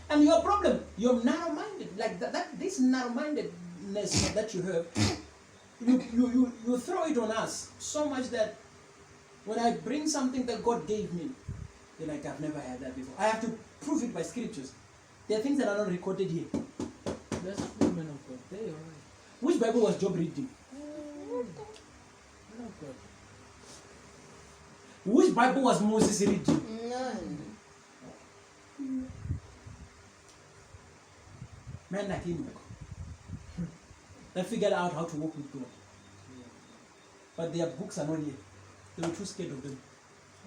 And your problem, you're narrow-minded. Like this narrow-mindedness that you have, you throw it on us so much that when I bring something that God gave me, you're like, I've never had that before. I have to prove it by scriptures. There are things that are not recorded here. That's true, man of God. They're alright. Which Bible was Job reading? Man of God. Which Bible was Moses reading? None. Men like Enoch. They figured out how to walk with God. But their books are not here. They were too scared of them.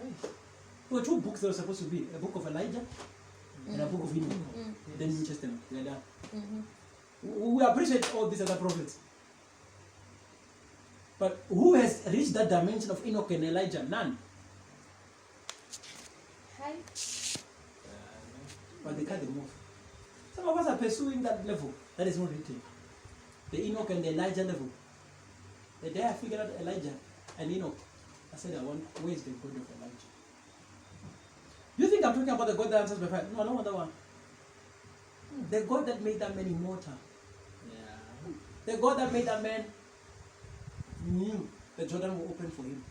There were 2 books that were supposed to be a book of Elijah and a book of Enoch. The New Testament. They're done. We appreciate all these other prophets. But who has reached that dimension of Enoch and Elijah? None. Hi. But they cut them off. Some of us are pursuing that level. That is not written. The Enoch and the Elijah level. The day I figured out Elijah and Enoch, I said, where is the God of Elijah? Do you think I'm talking about the God that answers by fire? No, I don't want that one. The God that made that man immortal. Yeah. The God that made that man knew that Jordan will open for him.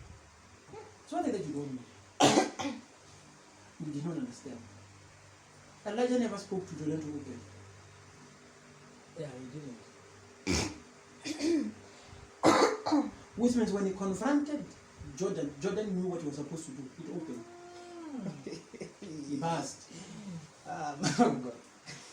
It's one thing that you don't know. You did not understand. Elijah never spoke to Jordan to open. Yeah, he didn't. Which means when he confronted Jordan, Jordan knew what he was supposed to do. It opened. He passed. God.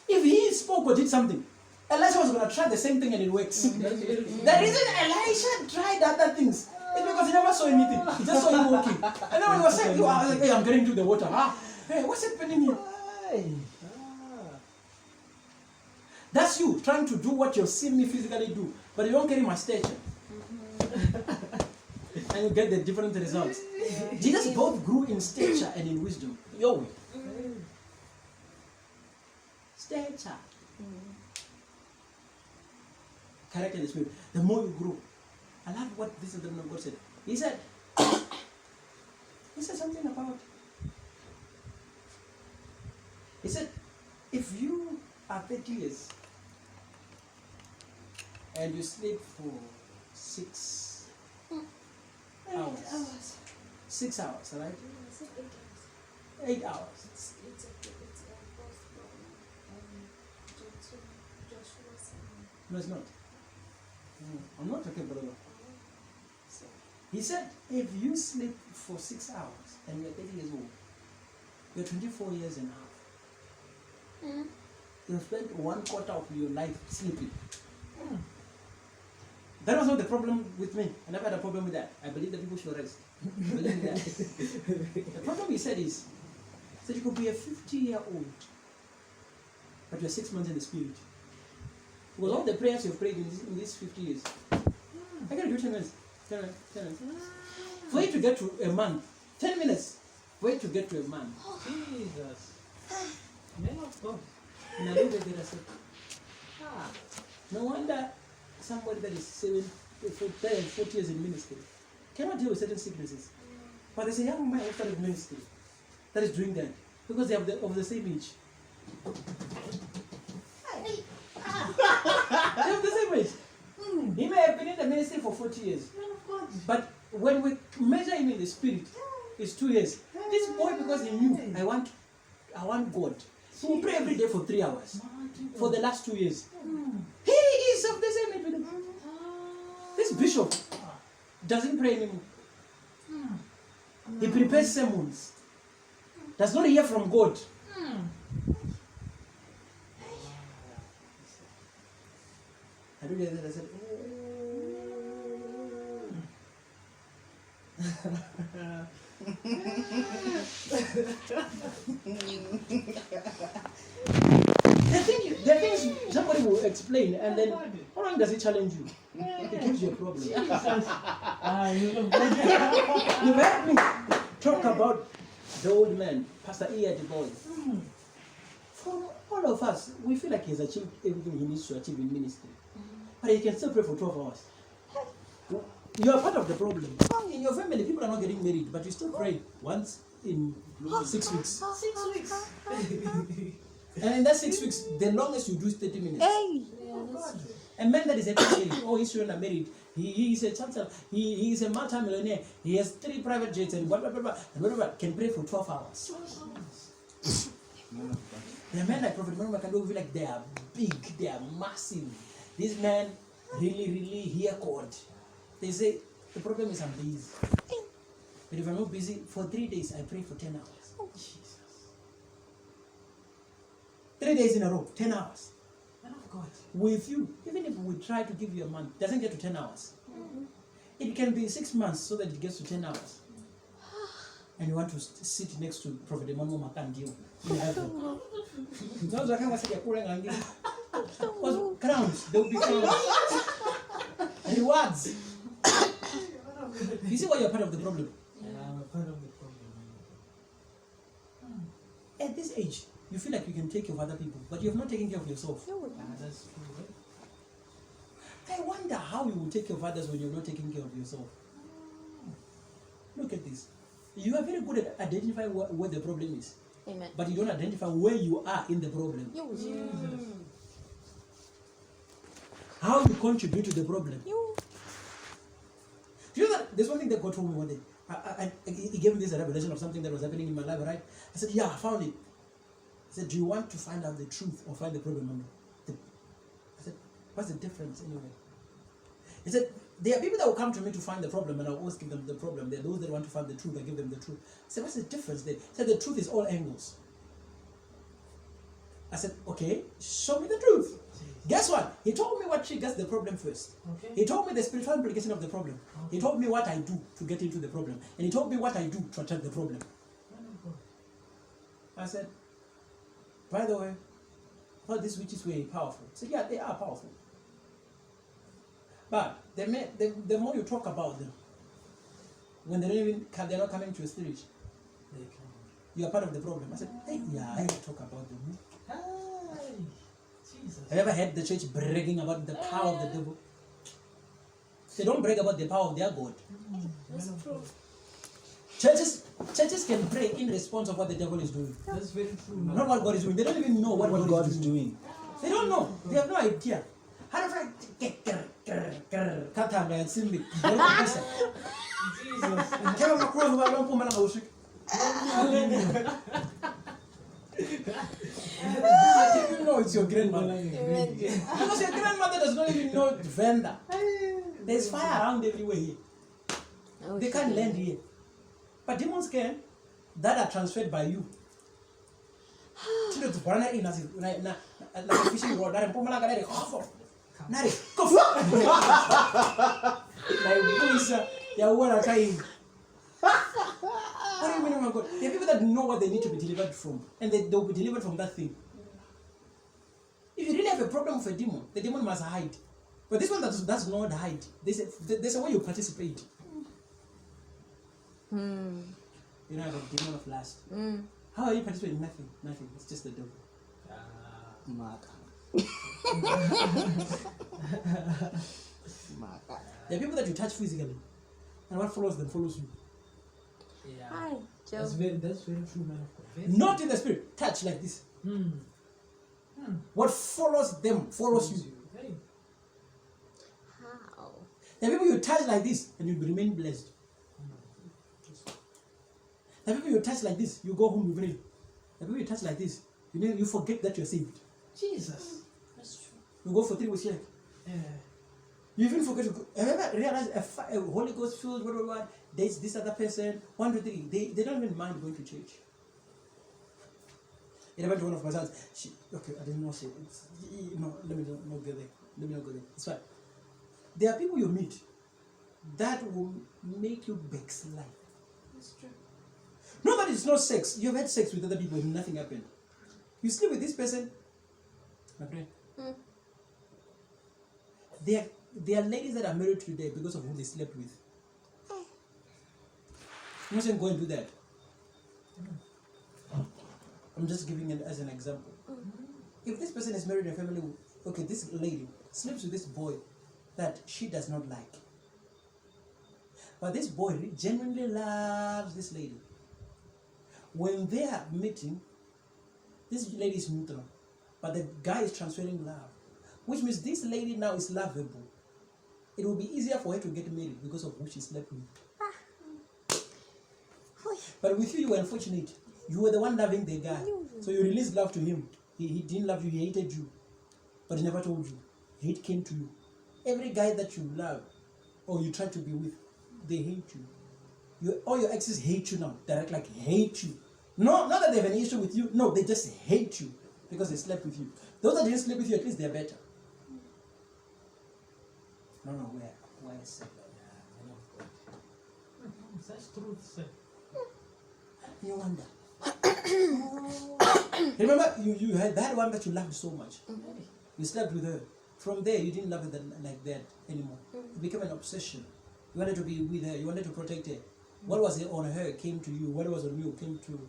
If he spoke or did something, Elisha was going to try the same thing and it works. The reason Elisha tried other things is because he never saw anything. He just saw him walking. And then when he was saying, I was like, hey, I'm getting to the water. Hey, what's happening here? That's you trying to do what you've seen me physically do, but you don't carry my stature. And you get the different results. Jesus both grew in stature and in wisdom. Yo. Stature. Character and spirit. The more you grow. I love what this is the man of God said. He said something about. He said, if you are 30 years and you sleep for 6 hours. 6 hours, right? 8 hours. No, it's not. I'm not talking about that. He said, if you sleep for 6 hours and you're 30 years old, you're 24 years and a half. You've spent 1/4 of your life sleeping. That was not the problem with me. I never had a problem with that. I believe that people should rest. I believe in that. The problem he said is, you could be a 50-year-old, but you're 6 months in the spirit. With all the prayers you've prayed in these 50 years, I gotta do 10 minutes. 10 minutes. 10 minutes. For you to get to a month, 10 minutes. For you to get to a month. Jesus. Man of God. And I looked at it, I said, no wonder somebody that is 40 years in ministry cannot deal with certain sicknesses. But there's a young man outside of ministry that is doing that because they have of the same age. They have the same age. He may have been in the ministry for 40 years. But when we measure him in the spirit, it's 2 years. This boy, because he knew, I want God. He will pray every day for 3 hours for the last 2 years. He is of the same age with him. This bishop doesn't pray anymore. He prepares sermons. Does not hear from God. I looked at it and I said, the things somebody will explain, and then how long does it challenge you? It gives you a problem. You've heard me talk about the old man, Pastor E. at the boy. For all of us, we feel like he's achieved everything he needs to achieve in ministry. But he can still pray for 12 hours. You are part of the problem. In your family, people are not getting married, but you still pray once in 6 weeks. 6 weeks. And in that 6 weeks, the longest you do is 30 minutes. A man that is married, his children are married. He is a chancellor. He is a multi-millionaire. He has 3 private jets and blah, blah, blah, blah, and blah, blah, blah, can pray for 12 hours. The men like Prophet Emenecha can do feel like they are big, they are massive. This man really hear God. They say, the problem is I'm busy. But if I'm not busy, for 3 days I pray for 10 hours. Jesus. 3 days in a row, 10 hours. Man of God. With you, even if we try to give you a month, it doesn't get to 10 hours. It can be 6 months so that it gets to 10 hours. And you want to sit next to Prophet Emenecha in heaven. Because crowns, there will be crowns. Rewards. You see why you're part of the problem? Yeah, I'm a part of the problem. At this age, you feel like you can take care of other people, but you have not taken care of yourself. That's true, right? I wonder how you will take care of others when you're not taking care of yourself. Look at this. You are very good at identifying where the problem is. Amen. but you don't identify where you are in the problem. How you contribute to the problem. Do you know that there's one thing that God told me one day? He gave me this revelation of something that was happening in my life, right? I said, yeah, I found it. He said, do you want to find out the truth or find the problem? I said, what's the difference anyway? He said, there are people that will come to me to find the problem and I'll always give them the problem. There are those that want to find the truth, I give them the truth. I said, what's the difference there? He said, the truth is all angles. I said, okay, show me the truth. Guess what? He told me what triggers the problem first. Okay. He told me the spiritual implication of the problem. He told me what I do to get into the problem. And he told me what I do to attack the problem. I said, by the way, I thought these witches were powerful. He said, yeah, they are powerful. But the more you talk about them, when they're not coming to your spirit, you are part of the problem. I said, hey, yeah, I talk about them. Hey, Jesus. Have you ever heard the church bragging about the power of the devil? They don't brag about the power of their God. That's true. Churches can pray in response of what the devil is doing. That's very true. Not what God is doing. They don't even know what God is doing. doing. They don't know. They have no idea. How do I I didn't even know it's your grandmother. Because your grandmother does not even know vendor. There's fire around everywhere here. They can't land here. But demons can, that are transferred by you. Fishing rod, what do you mean, oh my God? There are people that know what they need to be delivered from, and they'll be delivered from that thing. If you really have a problem with a demon, the demon must hide. But this one does not hide. There's a way you participate. You know, I have a demon of lust. How are you participating? Nothing. Nothing. It's just the devil. There are people that you touch physically, and what follows them follows you. Yeah. Hi, Joe. That's very true, man. Not in the spirit. Touch like this. What follows them follows you. Hey. How? There are people you touch like this, and you remain blessed. There are people you touch like this, you go home, you pray. There are people you touch like this, you forget that you're saved. Jesus. That's true. You go for 3 weeks here. Yeah. You even forget to go. Have you ever realized a Holy Ghost filled, what, dates this other person, 1, 2, 3. They don't even mind going to church. It happened to one of my sons. I didn't know she. No, let me not go there. Let me not go there. It's fine. There are people you meet that will make you backslide. That's true. Not that it's not sex. You've had sex with other people and nothing happened. You sleep with this person. My friend. There are ladies that are married today because of who they slept with. I'm not saying go and do that. I'm just giving it as an example. If this person is married in a family, okay, this lady sleeps with this boy that she does not like. But this boy genuinely loves this lady. When they are meeting, this lady is neutral, but the guy is transferring love, which means this lady now is lovable. It will be easier for her to get married because of who she slept with. But with you, you were unfortunate. You were the one loving the guy. So you released love to him. He didn't love you, he hated you. But he never told you. Hate came to you. Every guy that you love or you try to be with, they hate you. All your exes hate you now. They're like hate you. No, not that they have an issue with you. No, they just hate you because they slept with you. Those that didn't sleep with you, at least they're better. No, where is it? That's truth, sir. You wonder. Remember, you had that one that you loved so much. You slept with her. From there, you didn't love her like that anymore. It became an obsession. You wanted to be with her. You wanted to protect her. What was on her came to you. What was on you came to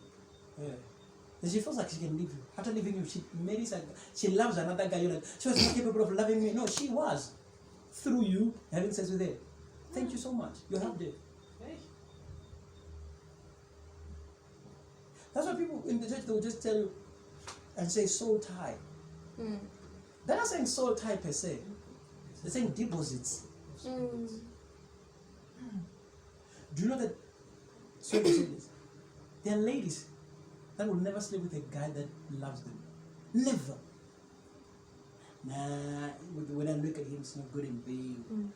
her. And she feels like she can leave you. After leaving you, she marries a, she loves another guy. You're like, she was not capable of loving me. No, she was. Through you having sex with her. Thank you so much. You helped her. Hey. That's why people in the church, they will just tell you and say soul tie. Mm. They're not saying soul tie per se. They're saying deposits. Mm. Do you know that? Sorry to say this. There are ladies that will never sleep with a guy that loves them. Never. Nah, when I look at him, it's not good in bed. Mm.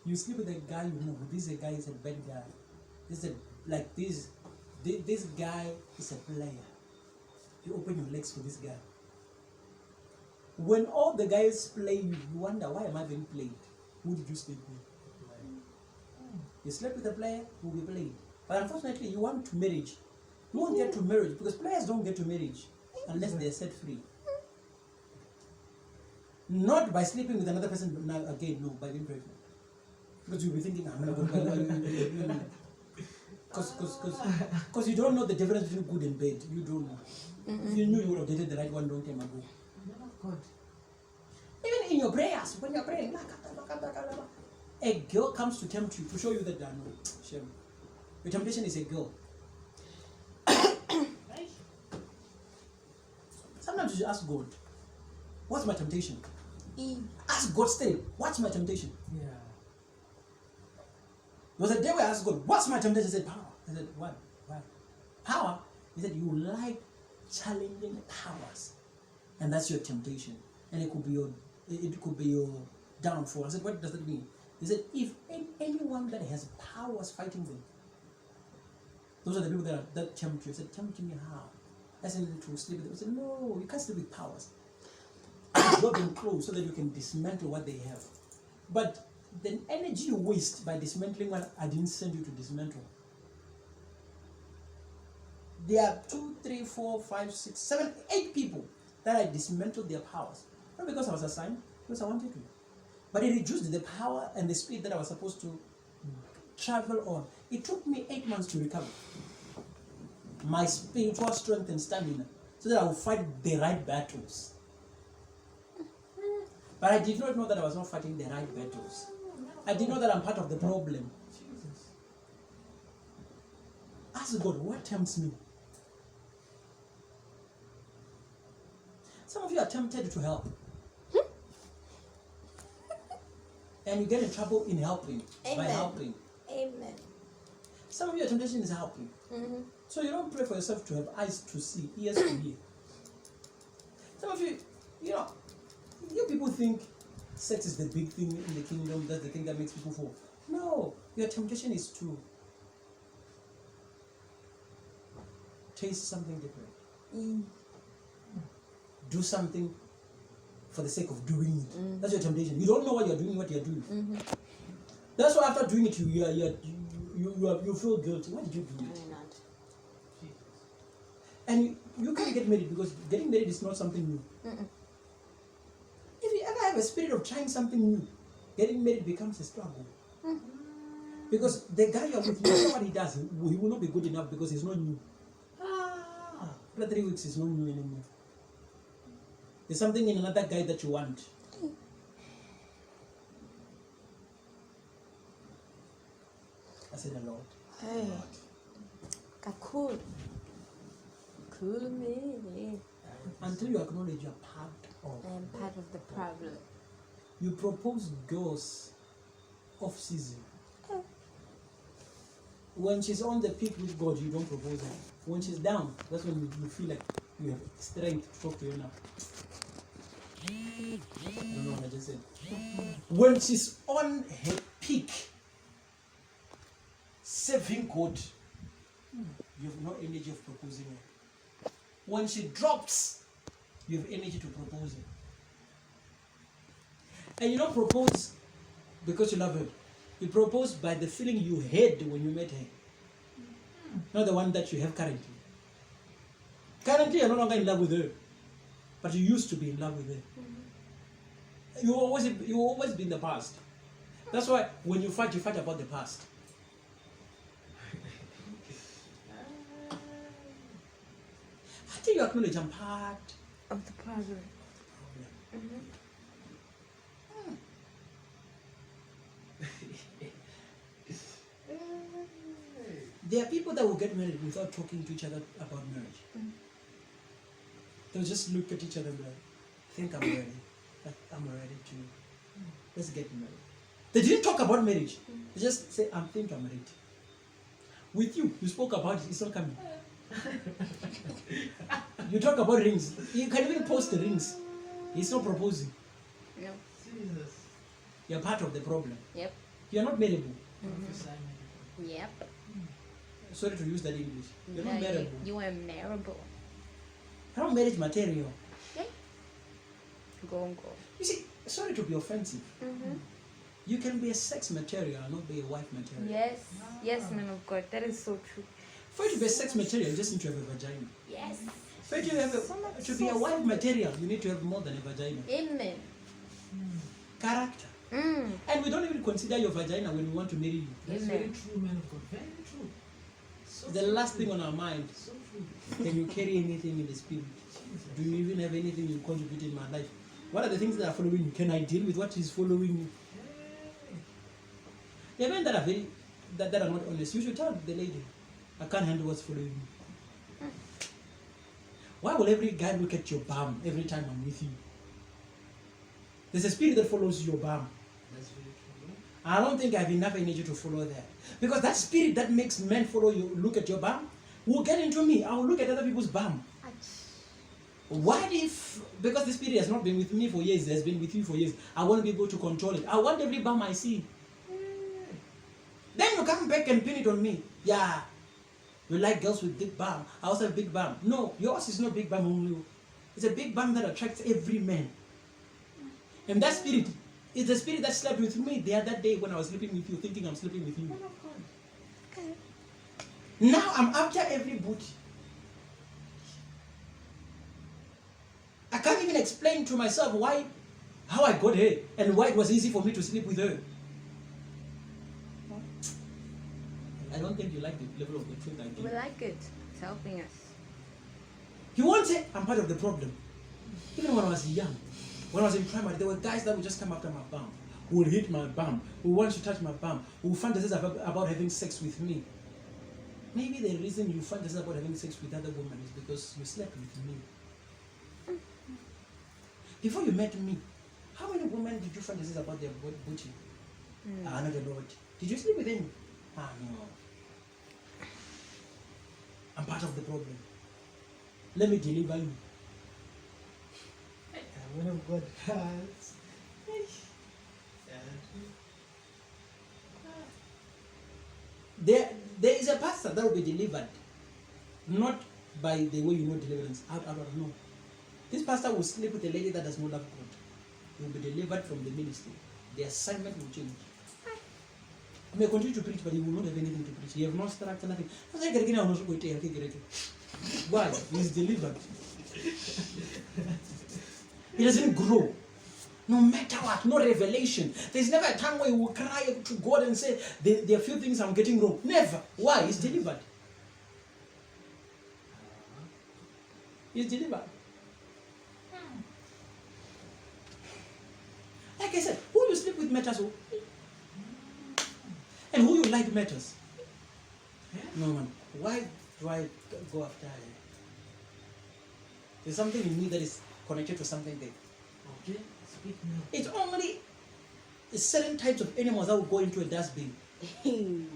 You sleep with a guy, you know, this guy is a bad guy. This is this guy is a player. You open your legs for this guy. When all the guys play you, you wonder, why am I being played? Who did you sleep with? You slept with a player, you will be played. But unfortunately, you want to marriage. You won't get to marriage because players don't get to marriage unless they're set free. Not by sleeping with another person, but now again, no, by being pregnant. Because you'll be thinking, I'm not going to because you don't know the difference between good and bad. You don't know. If you knew, you would have dated the right one long time ago. Man of God. Even in your prayers, when you're praying, a girl comes to tempt you to show you that no, shame. Your temptation is a girl. Right? Sometimes you should ask God, what's my temptation? E. Ask God still, what's my temptation? Yeah. There was a day where I asked God, what's my temptation? He said, power. I said, what? Why? Power? He said, you like challenging powers. And that's your temptation. And it could be your downfall. I said, what does that mean? He said, if anyone that has powers fighting them, those are the people that tempt you. I said, tempt me how? I said, to sleep with them. I said, no, you can't sleep with powers. Draw them close so that you can dismantle what they have. But the energy you waste by dismantling what I didn't send you to dismantle. There are 2, 3, 4, 5, 6, 7, 8 people that I dismantled their powers. Not because I was assigned, because I wanted to. But it reduced the power and the speed that I was supposed to travel on. It took me 8 months to recover my spiritual strength and stamina so that I would fight the right battles. But I did not know that I was not fighting the right battles. I did know that I'm part of the problem. Jesus. Ask God, what tempts me? Some of you are tempted to help. And you get in trouble in helping, by Amen. helping. Amen. Some of your temptation is helping. Mm-hmm. So you don't pray for yourself to have eyes to see, ears to hear. Some of you, you people think sex is the big thing in the kingdom, that's the thing that makes people fall. No, your temptation is to taste something different. E. Do something for the sake of doing it. That's your temptation. You don't know what you're doing. Mm-hmm. That's why after doing it, you feel guilty. Why did you do it? Why not? Jesus. And you can't get married because getting married is not something new. Mm-mm. If you ever have a spirit of trying something new, getting married becomes a struggle. Because the guy you're with, no matter what he does, he will not be good enough because he's not new. After 3 weeks, he's not new anymore. There's something in another guy that you want. I said a lot. Hey. Cool. Cool me. Until you acknowledge you're part of. I am part of the problem. You propose girls off season. When she's on the peak with God, you don't propose her. When she's down, that's when you feel like you have strength to talk to her now. I don't know what I just said. When she's on her peak, serving God, you have no energy of proposing her. When she drops, you have energy to propose her. And you don't propose because you love her. You propose by the feeling you had when you met her. Not the one that you have currently. Currently, you're no longer in love with her. But you used to be in love with her. You always be in the past. That's why when you fight about the past. Until you acknowledge I'm part Of the problem. There are people that will get married without talking to each other about marriage. They'll just look at each other and be like, I think I'm ready. I'm ready to, let's get married. They didn't talk about marriage. They just say, I think I'm ready. With you spoke about it, it's not coming. You talk about rings. You can even post the rings. He's not proposing. No. Jesus. You're part of the problem. Yep. You're not marriable. Prophesy medical. Yep. Sorry to use that English. You're No, not marriable. you are marriable. You're not marriage material. Okay. Go. You see, sorry to be offensive. You can be a sex material and not be a wife material. Yes. Yes, man of God. That is so true. For you to be a sex material, you just need to have a vagina. Yes. For you to, have to be a wife material, you need to have more than a vagina. Amen. Character. Mm. And we don't even consider your vagina when we want to marry you. That's Amen. very true, man of God. Very true. So The true. last thing on our mind, So true. can you carry anything in the spirit? Do you even have anything you contribute in my life? What are the things that are following you? Can I deal with what is following you? Hey. The men that are that are not honest, you should tell the lady, I can't handle what's following you. Why will every guy look at your bum every time I'm with you? There's a spirit that follows your bum. That's very true. I don't think I have enough energy to follow that. Because that spirit that makes men follow you, look at your bum, will get into me. I will look at other people's bum. What if, because the spirit has not been with me for years, it has been with you for years, I want to be able to control it. I want every bum I see. Then you come back and pin it on me. Yeah, you like girls with big bum. I also have big bum. No, yours is not big bum only. It's a big bum that attracts every man. And that spirit is the spirit that slept with me the other day when I was sleeping with you, thinking I'm sleeping with you. Man of God. Okay. Now I'm after every booty. I can't even explain to myself how I got her and why it was easy for me to sleep with her. I don't think you like the level of the truth I We give. like it. It's helping us. You won't say I'm part of the problem. Even when I was young, when I was in primary, there were guys that would just come after my bum, who would hit my bum, who want to touch my bum, who fantasize about having sex with me. Maybe the reason you fantasize about having sex with other women is because you slept with me. Before you met me, how many women did you fantasize about their booty? Not a lot. Did you sleep with any? No. I'm part of the problem. Let me deliver you. Man of God. That's- There is a pastor that will be delivered, not by the way you know deliverance. No. This pastor will sleep with a lady that does not love God. He will be delivered from the ministry. The assignment will change. He may continue to preach, but he will not have anything to preach. He have no structure, nothing. Why? He is delivered. He doesn't grow. No matter what, no revelation. There's never a time where he will cry to God and say, there are few things I'm getting wrong. Never. Why? He's delivered. He's delivered. Like I said, who you sleep with matters. And who you like matters. No, man. Why do I go after her? There's something in me that is connected to something there. Okay, speak now. It's only certain types of animals that will go into a dustbin. There's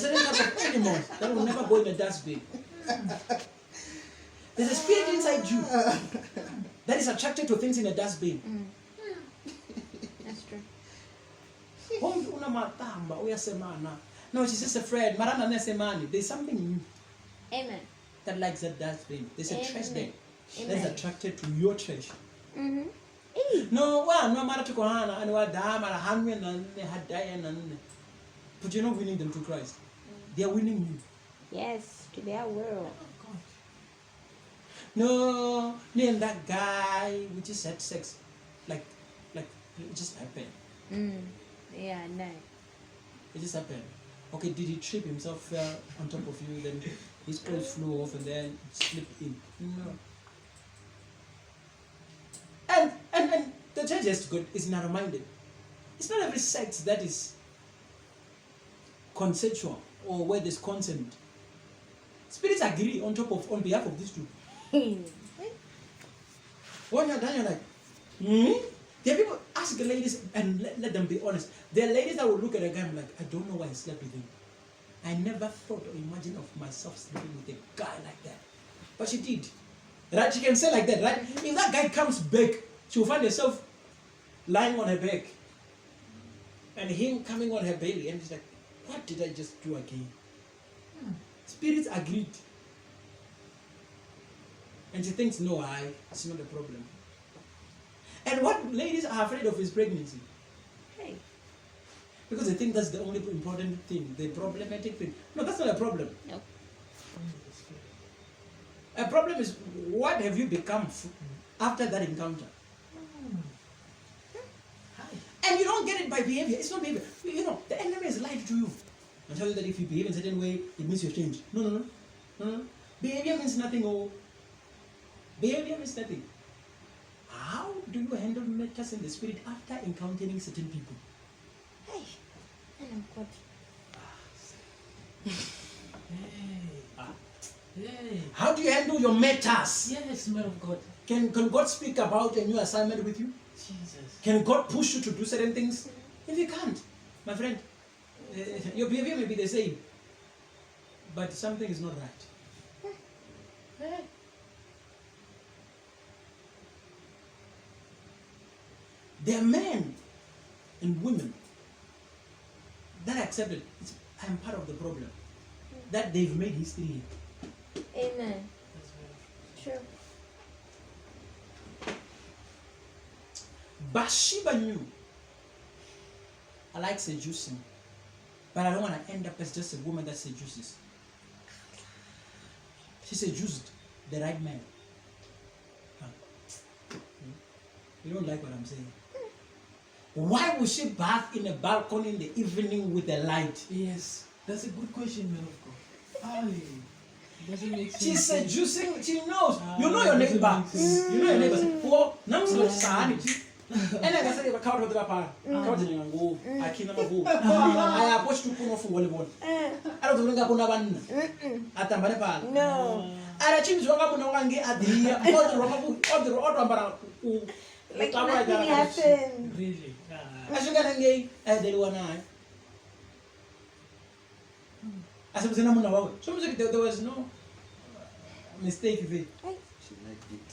certain types of animals that will never go in a dustbin. There's a spirit inside you that is attracted to things in a dustbin. That's true. No, she's just a friend. There's something in you Amen. that likes that dustbin. There's a trash there that's Amen. attracted to your trash. Mm-hmm. No, no matter to Kohana and what but you're not winning them to Christ. They are winning you. Yes, to their world. No, me and that guy, we just had sex. Like it just happened. Yeah, no. It just happened. Okay, did he trip himself, fell on top of you, then his clothes flew off and then slipped in? No. And the church is narrow-minded. It's not every sex that is consensual. or where there's consent. Spirits agree on behalf of these two. When you're done, you're like, There are people, ask the ladies and let them be honest. There are ladies that will look at a guy and be like, I don't know why I slept with him. I never thought or imagined of myself sleeping with a guy like that. But she did. Right? She can say like that, right? If that guy comes back, she will find herself lying on her back. And him coming on her belly. And she's like, what did I just do again? Spirits agreed. And she thinks, no, it's not a problem. And what ladies are afraid of is pregnancy. Hey. Because they think that's the only important thing, the problematic thing. No, that's not a problem. No. A problem is, what have you become after that encounter? And you don't get it by behavior. It's not behavior. You know, the enemy has lied to you and tell you that if you behave in a certain way, it means you've changed. No. Behavior means nothing. Behavior means nothing. How do you handle matters in the spirit after encountering certain people? Hey. Oh God. Hey. How do you handle your matters? Yes, man of God. Can God speak about a new assignment with you? Jesus. Can God push you to do certain things? If you can't, my friend, your behavior may be the same, but something is not right. Hey. There are men and women that accepted I'm part of the problem, that they've made history. Amen. That's very True. Bathsheba knew I like seducing, but I don't want to end up as just a woman that seduces. She seduced the right man. You don't like what I'm saying? Why would she bath in a balcony in the evening with a light? Yes, that's a good question, man of God. Aye. Doesn't make sense. She's seducing, she knows. You know your Doesn't neighbor. make sense. You know your neighbors. Who nam's not sahani. And I say, "Count with the papa. Count in go. I can't go. I approach to puno for volleyball. I don't think I'm gonna ban. Atambane pa. No. Ara chini zwanga puno wangi adia. Otro ambara. Like nothing happened. Really? Ashuka nange deliwana. I said, there was no mistake there. She liked it.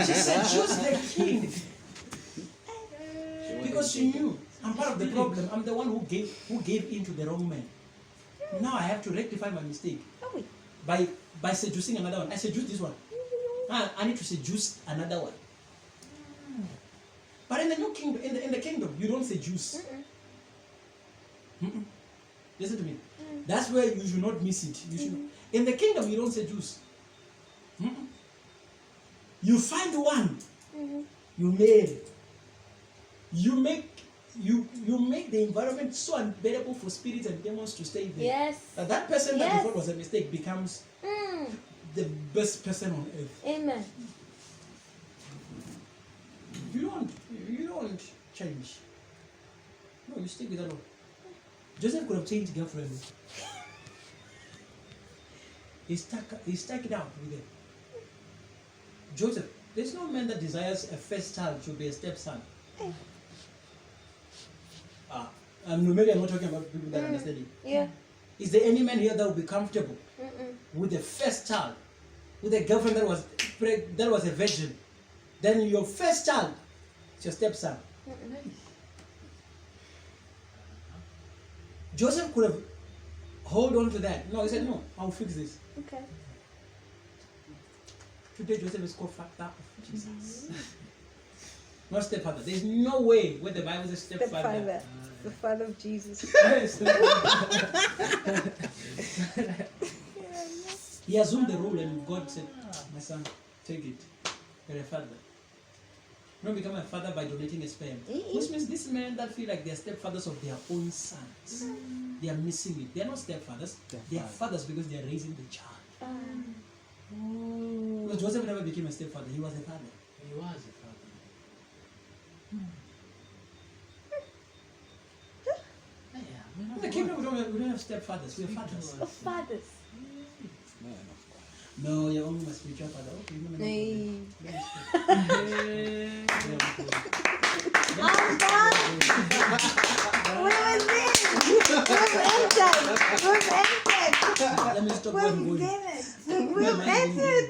She said, choose the king. Because she knew I'm part of the problem. I'm the one who gave in to the wrong man. Now I have to rectify my mistake by seducing another one. I seduced this one. I need to seduce another one. But in the new kingdom, in the kingdom, you don't seduce. Listen to me. That's where you should not miss it. You should. In the kingdom, you don't seduce. You find one. You marry. You make the environment so unbearable for spirits and demons to stay there. Yes. That person that you Yes. thought was a mistake becomes the best person on earth. Amen. You don't change. No, you stick with the Lord. Joseph could have changed girlfriend. He stuck it out with it. Joseph, there's no man that desires a first child to be a stepson. Maybe I'm not talking about people that understand it. Yeah. Is there any man here that will be comfortable with the first child, with a girlfriend that was a virgin? Then your first child is your stepson. Joseph could have hold on to that. No, he said, no, I'll fix this. Okay. Today Joseph is called father of Jesus. Not stepfather. There's no way where the Bible says stepfather. The father of Jesus. He assumed the role and God said, my son, take it. You're a father. You don't become a father by donating a sperm. Which means these men that feel like they're stepfathers of their own sons, they are missing it. They're not stepfathers. They are fathers because they are raising the child. Because Joseph never became a stepfather. He was a father. He was a father. The kingdom we don't have stepfathers. We're fathers. Of fathers. Man of God. No, you're only my spiritual father. Okay, no, no, no. Hey. Very good. Where was this? We've entered. Let me stop where I'm We've going. done it. Where am We've I going? entered.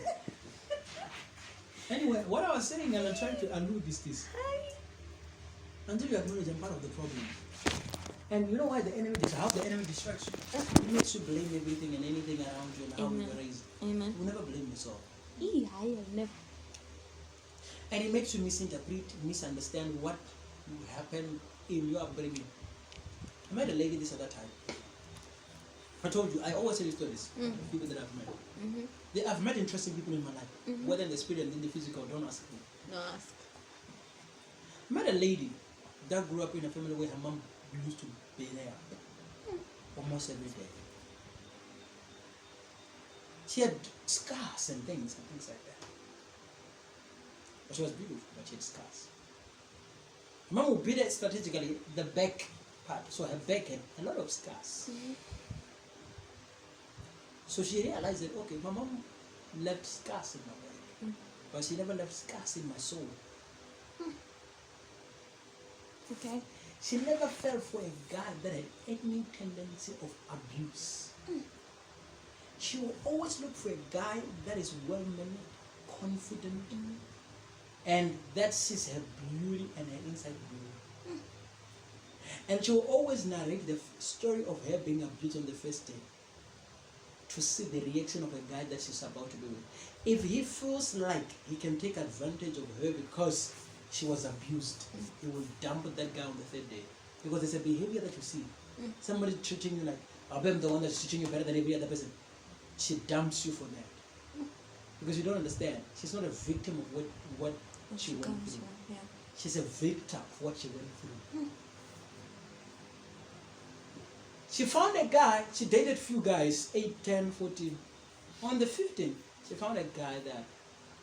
Anyway, what I was saying and I'm trying to allude is this. Until you acknowledge I'm part of the problem. And you know why the enemy how the enemy distracts you? It makes you blame everything and anything around you and how you were raised. Amen. You never blame yourself. I have never. And it makes you misunderstand what happened in your upbringing. I met a lady this other time. I told you, I always tell you stories of people that I've met. I've met interesting people in my life, whether in the spirit and in the physical, don't ask me. No, ask. I met a lady that grew up in a family where her mom used to be there almost every day. She had scars and things like that. But she was beautiful, but she had scars. Her mom would beat her strategically the back part, so her back had a lot of scars. So she realized that, okay, my mom left scars in my back, but she never left scars in my soul. Okay. She never fell for a guy that had any tendency of abuse. She will always look for a guy that is well-mannered, confident, and that sees her beauty and her inside beauty. And she will always narrate the story of her being abused on the first day to see the reaction of a guy that she's about to be with. If he feels like he can take advantage of her because she was abused, he will dump that guy on the third day. Because there's a behavior that you see. Somebody treating you like, I'm the one that's treating you better than every other person. She dumps you for that. Because you don't understand. She's not a victim of what she went through. Yeah. She's a victim of what she went through. She found a guy, she dated few guys, 8, 10, 14. On the 15th, she found a guy that,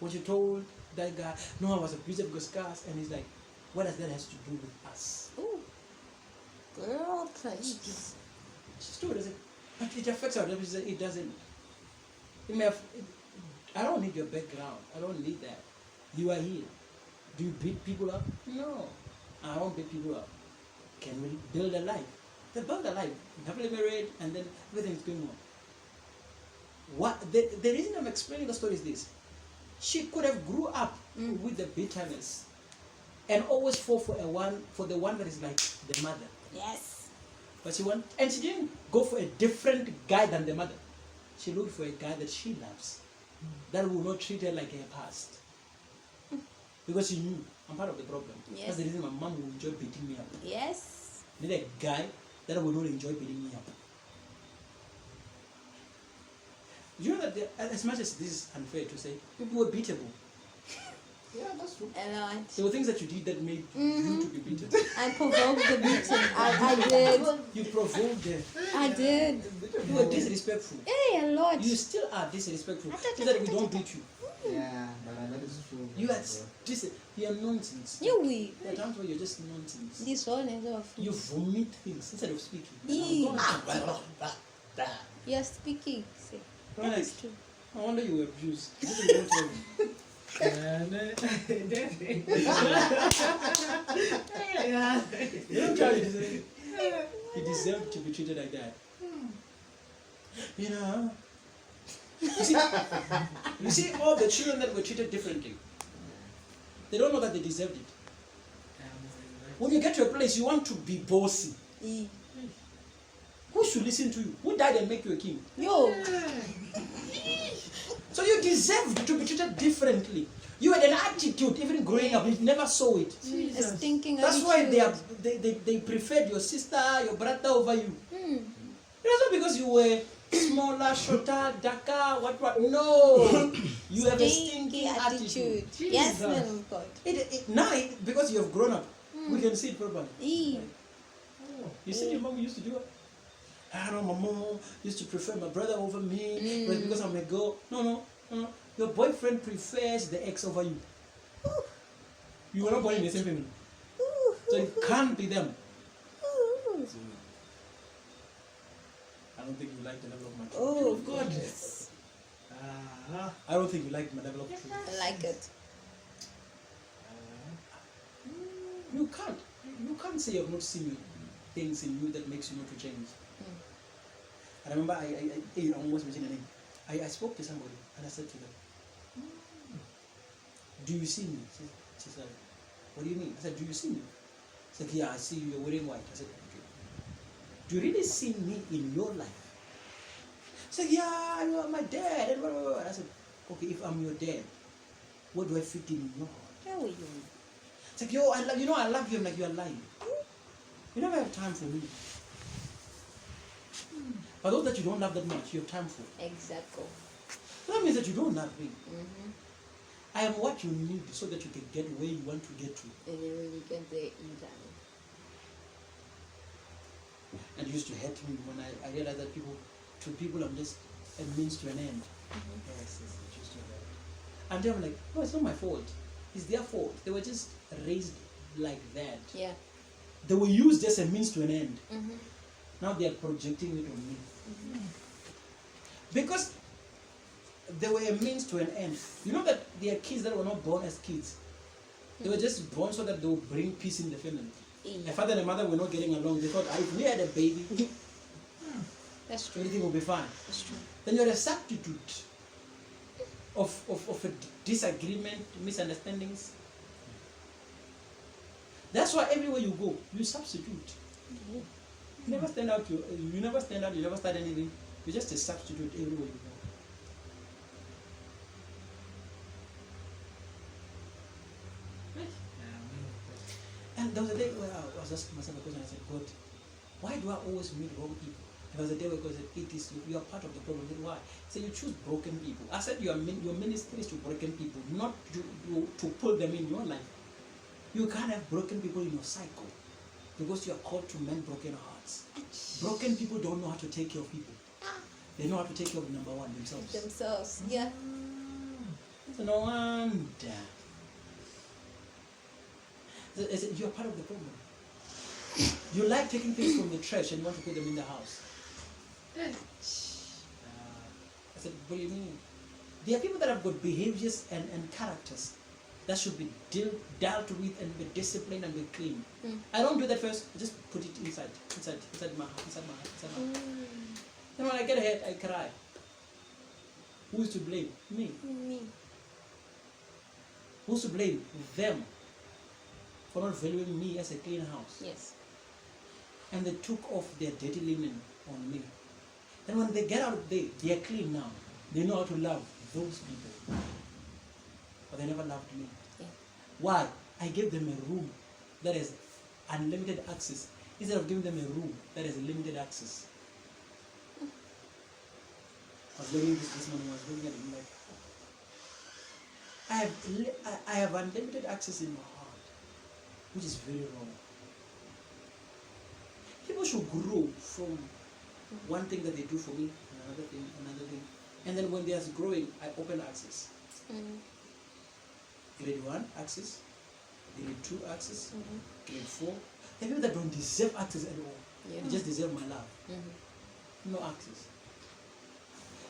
when she told that guy, no, I was abused because scars, and he's like, what does that have to do with us? Ooh. Girl, please. She's true, does it? But it affects her. It doesn't. It may have, I don't need your background. I don't need that. You are here. Do you beat people up? No. I don't beat people up. Can we build a life? They build a life. Happily married, and then everything's going on. The reason I'm explaining the story is this. She could have grew up with the bitterness and always fall for the one that is like the mother. Yes. But she didn't go for a different guy than the mother. She looked for a guy that she loves, that will not treat her like her past. Because she knew I'm part of the problem. Yes. That's the reason my mom will enjoy beating me up. Yes. I need a guy that will not enjoy beating me up. You know that as much as this is unfair to say, you were beatable. Yeah, that's true. A lot. There were things that you did that made you to be beaten. I provoked the beating. I did. You provoked them. I did. You were disrespectful. Hey, a lot. You still are disrespectful. Just that we don't beat you. Yeah, but that is true. You are you are nonsense. You weak. There are times where you're just nonsense. This one is of You vomit things instead of speaking. Eee. I You're speaking. See. When That is true. wonder you were abused. You didn't tell me. You don't tell me. He deserved to be treated like that. You know. You see, all the children that were treated differently, they don't know that they deserved it. When you get to a place, you want to be bossy. E. Who should listen to you? Who died and make you a king? Yo. So you deserved to be treated differently. You had an attitude even growing up. You never saw it. A stinking That's why attitude. they preferred your sister, your brother over you. Hmm. It's not because you were smaller, shorter, darker, what. No. You have a stinking attitude. Yes, man of God. Because you have grown up, we can see it properly. E. You see your mom used to do it? I know my mom used to prefer my brother over me, but because I'm a girl. No. Your boyfriend prefers the ex over you. You were not born in the same family. So it can't be them. don't think you like the level of my truth. Oh, God. goodness. I don't think you like my level of truth. I like it. You can't say you've not seen things in you that makes you not to change. I remember I almost mentioned a name. I spoke to somebody and I said to them, do you see me? She said, what do you mean? I said, do you see me? She said, yeah, I see you, you're wearing white. I said, okay. Do you really see me in your life? She said, yeah, you are my dad. And blah, blah, blah. I said, okay, if I'm your dad, what do I fit in your heart? How are you? It's like, yo, I love you. I'm like, you're lying. You never have time for me. But those that you don't love that much, you have time for. Exactly. That means that you don't love me. Mm-hmm. I am what you need so that you can get where you want to get to. And you really get there in time. And it used to hurt me when I realized that to people I'm just a means to an end. Yes, it used to hurt. And then I'm like, no, it's not my fault. It's their fault. They were just raised like that. Yeah. They were used as a means to an end. Mm-hmm. Now they are projecting it on me. Because they were a means to an end. You know that there are kids that were not born as kids. They were just born so that they would bring peace in the family. Yeah. A father and a mother were not getting along. They thought, if we had a baby, That's true. everything will be fine. That's true. Then you're a substitute of a disagreement, misunderstandings. That's why everywhere you go, you substitute. You never stand out. You never stand out. You never start anything. You're just a substitute everywhere you go. And there was a day where I was asking myself a question. I said, God, why do I always meet wrong people? There was a day where God said, it is you are part of the problem. Then why? So you choose broken people. I said your ministry is to broken people, not to pull them in your life. You can't have broken people in your cycle because you are called to mend broken hearts. Broken people don't know how to take care of people. They know how to take care of number one, themselves. Themselves. Yeah. So no wonder. I said, you're part of the problem. You like taking things from the trash and you want to put them in the house. I said, what do you mean? There are people that have got behaviors and characters that should be dealt with and be disciplined and be clean. I don't do that first. I just put it inside my heart. Then when I get ahead, I cry. Who's to blame? Me. Me. Who's to blame? Them. For not valuing me as a clean house. Yes. And they took off their dirty linen on me. And when they get out there, they are clean now. They know how to love those people. But they never loved me. Yeah. Why? I gave them a room that has unlimited access instead of giving them a room that has limited access. I was looking at this morning, I was looking at it like, I have unlimited access in my heart, which is very wrong. People should grow from one thing that they do for me, another thing. And then when they are growing, I open access. Grade 1, access. Grade 2, access. Grade 4. There are people that don't deserve access at all. Yeah. They just deserve my love. No access.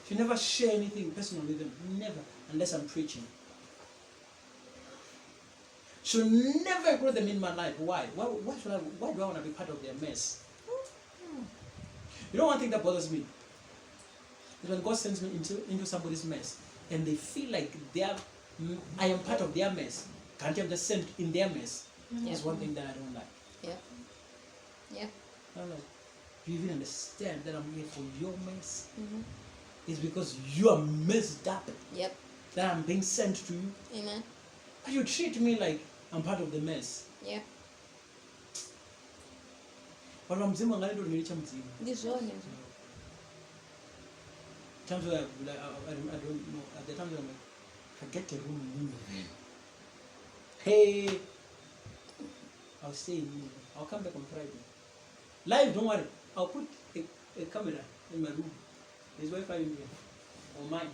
You never share anything personal with them. Never. Unless I'm preaching. Should never include them in my life. Why? Why do I want to be part of their mess? You know one thing that bothers me? Is when God sends me into somebody's mess and they feel like I am part of their mess. Can't you have just sent in their mess? That's one thing that I don't like. Yeah. Yeah. I'm like, do you even understand that I'm here for your mess? It's because you are messed up Yep. that I'm being sent to you. Amen. But you treat me like I'm part of the mess. Yeah. But I'm saying, I don't need something. This one. Times where I don't know. At the times where I'm like, forget the room in Nineveh. Hey, I'll stay in Nineveh. I'll come back on Friday. Live, don't worry. I'll put a camera in my room. There's Wi-Fi in here. On mine.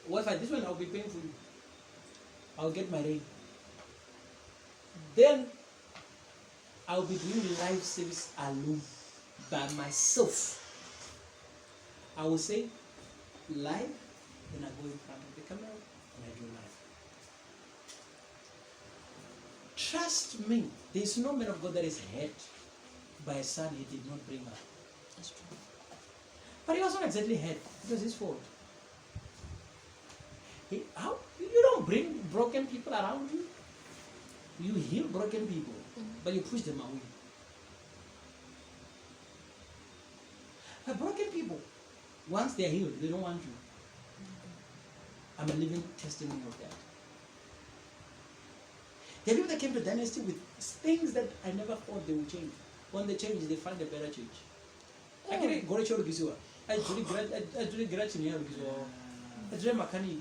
Wi-Fi, this one I'll be paying for you. I'll get my rate. Then I'll be doing live service alone. by myself, I will say live, then I go in front of the camera and I do live. Trust me, there is no man of God that is hurt by a son he did not bring up. That's true. But he was not exactly hurt. It was his fault. How you don't bring broken people around you? You heal broken people, but you push them away. But broken people, once they are healed, they don't want you. I'm a living testimony of that. There are people that came to Dynasty with things that I never thought they would change. When they change, they find a better change. I can't go to church. I do gratitude here because I mechanic.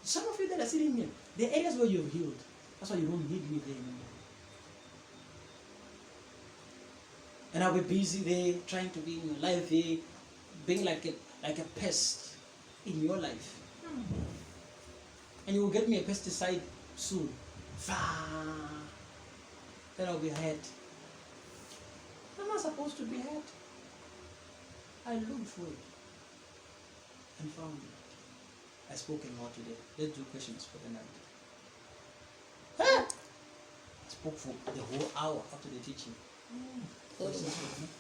Some of you that are sitting here, the areas where you've healed, that's why you don't need me there anymore. And I'll be busy there, trying to be in your life there, being like a pest in your life. And you will get me a pesticide soon. Then I'll be hurt. I'm not supposed to be hurt. I looked for it and found it. I spoke a lot today. Let's do questions for the night. I spoke for the whole hour after the teaching. Questions for the night?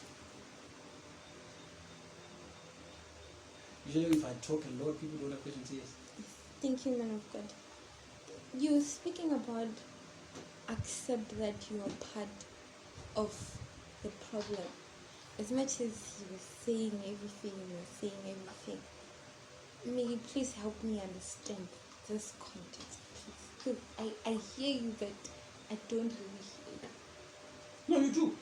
Usually if I talk a lot, people don't have questions. Yes. Thank you, man of God. You were speaking about accept that you are part of the problem. As much as you were saying everything, may you please help me understand this context, please? Because I hear you, but I don't really hear you. No, you do.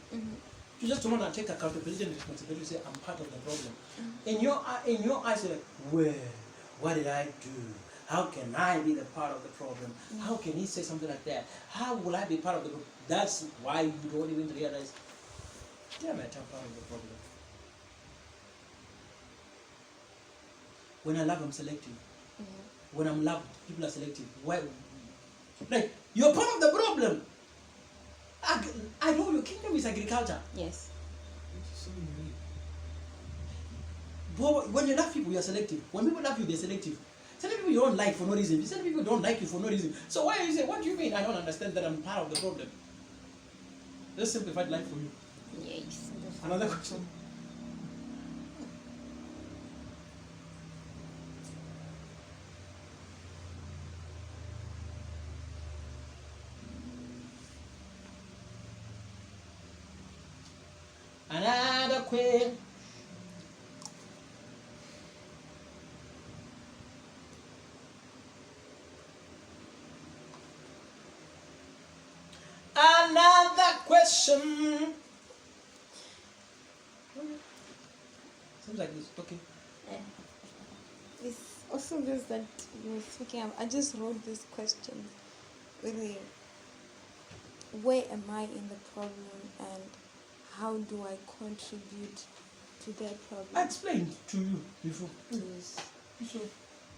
You just don't want to take accountability and responsibility and say, I'm part of the problem. In your eyes, you're like, well, what did I do? How can I be the part of the problem? How can he say something like that? How will I be part of the problem? That's why you don't even realize, damn it, I'm part of the problem. When I love, I'm selective. When I'm loved, people are selective. Why? Like, you're part of the problem. I know your kingdom is agriculture. Yes. So unique. But when you love people, you're selective. When people love you, they're selective. Some people you don't like for no reason. Some people don't like you for no reason. So why are you saying, what do you mean I don't understand that I'm part of the problem? Just simplified life for you. Yes. Another question. Another question. Another question. Seems like this. Okay. It's also this that you were speaking of. I just wrote this question. Really, where am I in the problem and how do I contribute to that problem? I explained to you before. Yes. So,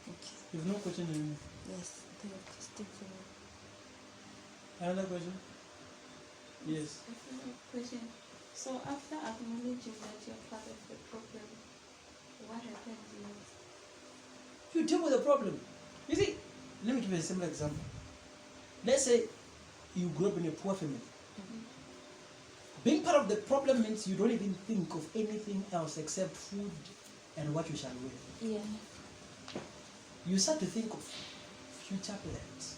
Okay. you have no question anymore. Yes. The question for me. Another question? Yes. Question. So after acknowledging that you're part of the problem, what happens next? You deal with the problem. You see, let me give you a simple example. Let's say you grew up in a poor family. Being part of the problem means you don't even think of anything else except food and what you shall wear. Yeah. You start to think of future plans,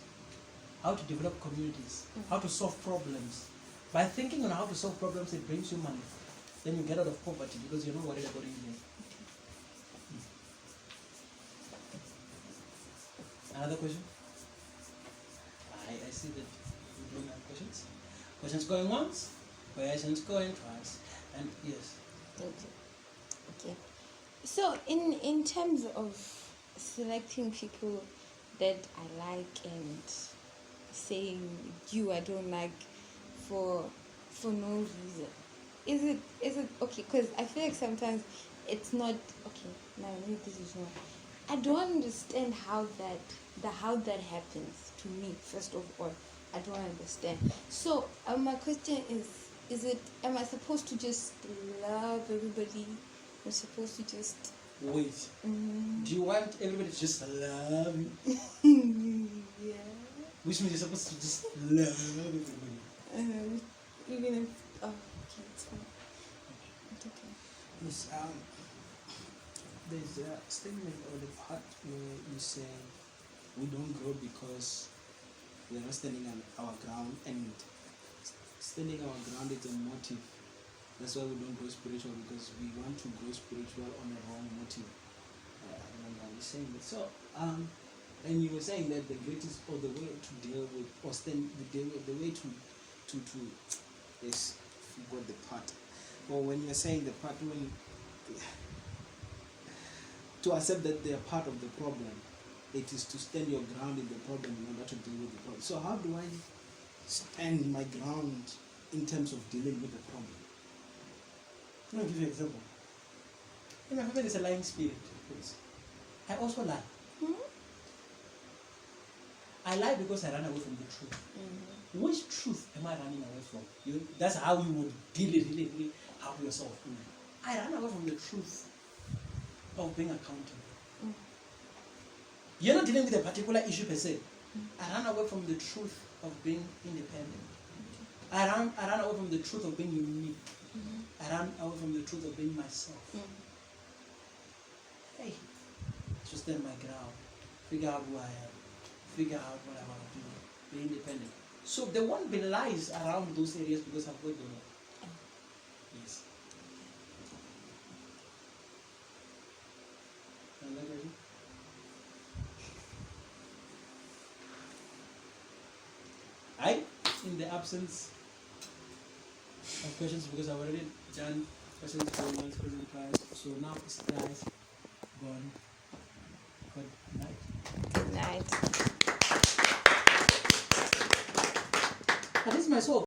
how to develop communities, how to solve problems. By thinking on how to solve problems, it brings you money. Then you get out of poverty because you're not worried about anything. Another question? I see that you don't have questions. Questions going once, questions going twice, and yes. Thank you. Okay. So in terms of selecting people that I like and saying you I don't like for no reason, is it okay? Because I feel like sometimes it's not okay. No, maybe this is wrong. I don't understand how that happens to me. First of all, I don't understand. So my question is, am I supposed to just love everybody? Am I supposed to just Wait. Do you want everybody to just love you? yeah. Which means you're supposed to just love everybody. Even if okay, it's fine. It's okay. Yes, there's a statement or the part where you say we don't grow because we're not standing on our ground, and standing our ground is a motive. That's why we don't grow spiritual, because we want to grow spiritual on a wrong motive. I remember you saying that. So, and you were saying that the greatest, or the way to deal with, or stand the way to yes, forgot the part. Or when you're saying the part when to accept that they are part of the problem, it is to stand your ground in the problem in order to deal with the problem. So how do I stand my ground in terms of dealing with the problem? Let me give you an example. In my family, there's a lying spirit. Please. I also lie. I lie because I ran away from the truth. Which truth am I running away from? That's how you would really help yourself. I ran away from the truth of being accountable. You're not dealing with a particular issue per se. I ran away from the truth of being independent. I ran away from the truth of being unique. I ran away from the truth of being myself. Hey, just stand my ground. Figure out who I am. Figure out what I want to do. Be independent. So there won't be lies around those areas because I've got them all. Yes. Are you ready? In the absence of questions, because I've already done questions for once, questions twice. So now it's guys gone. Good night. Good night. At least myself.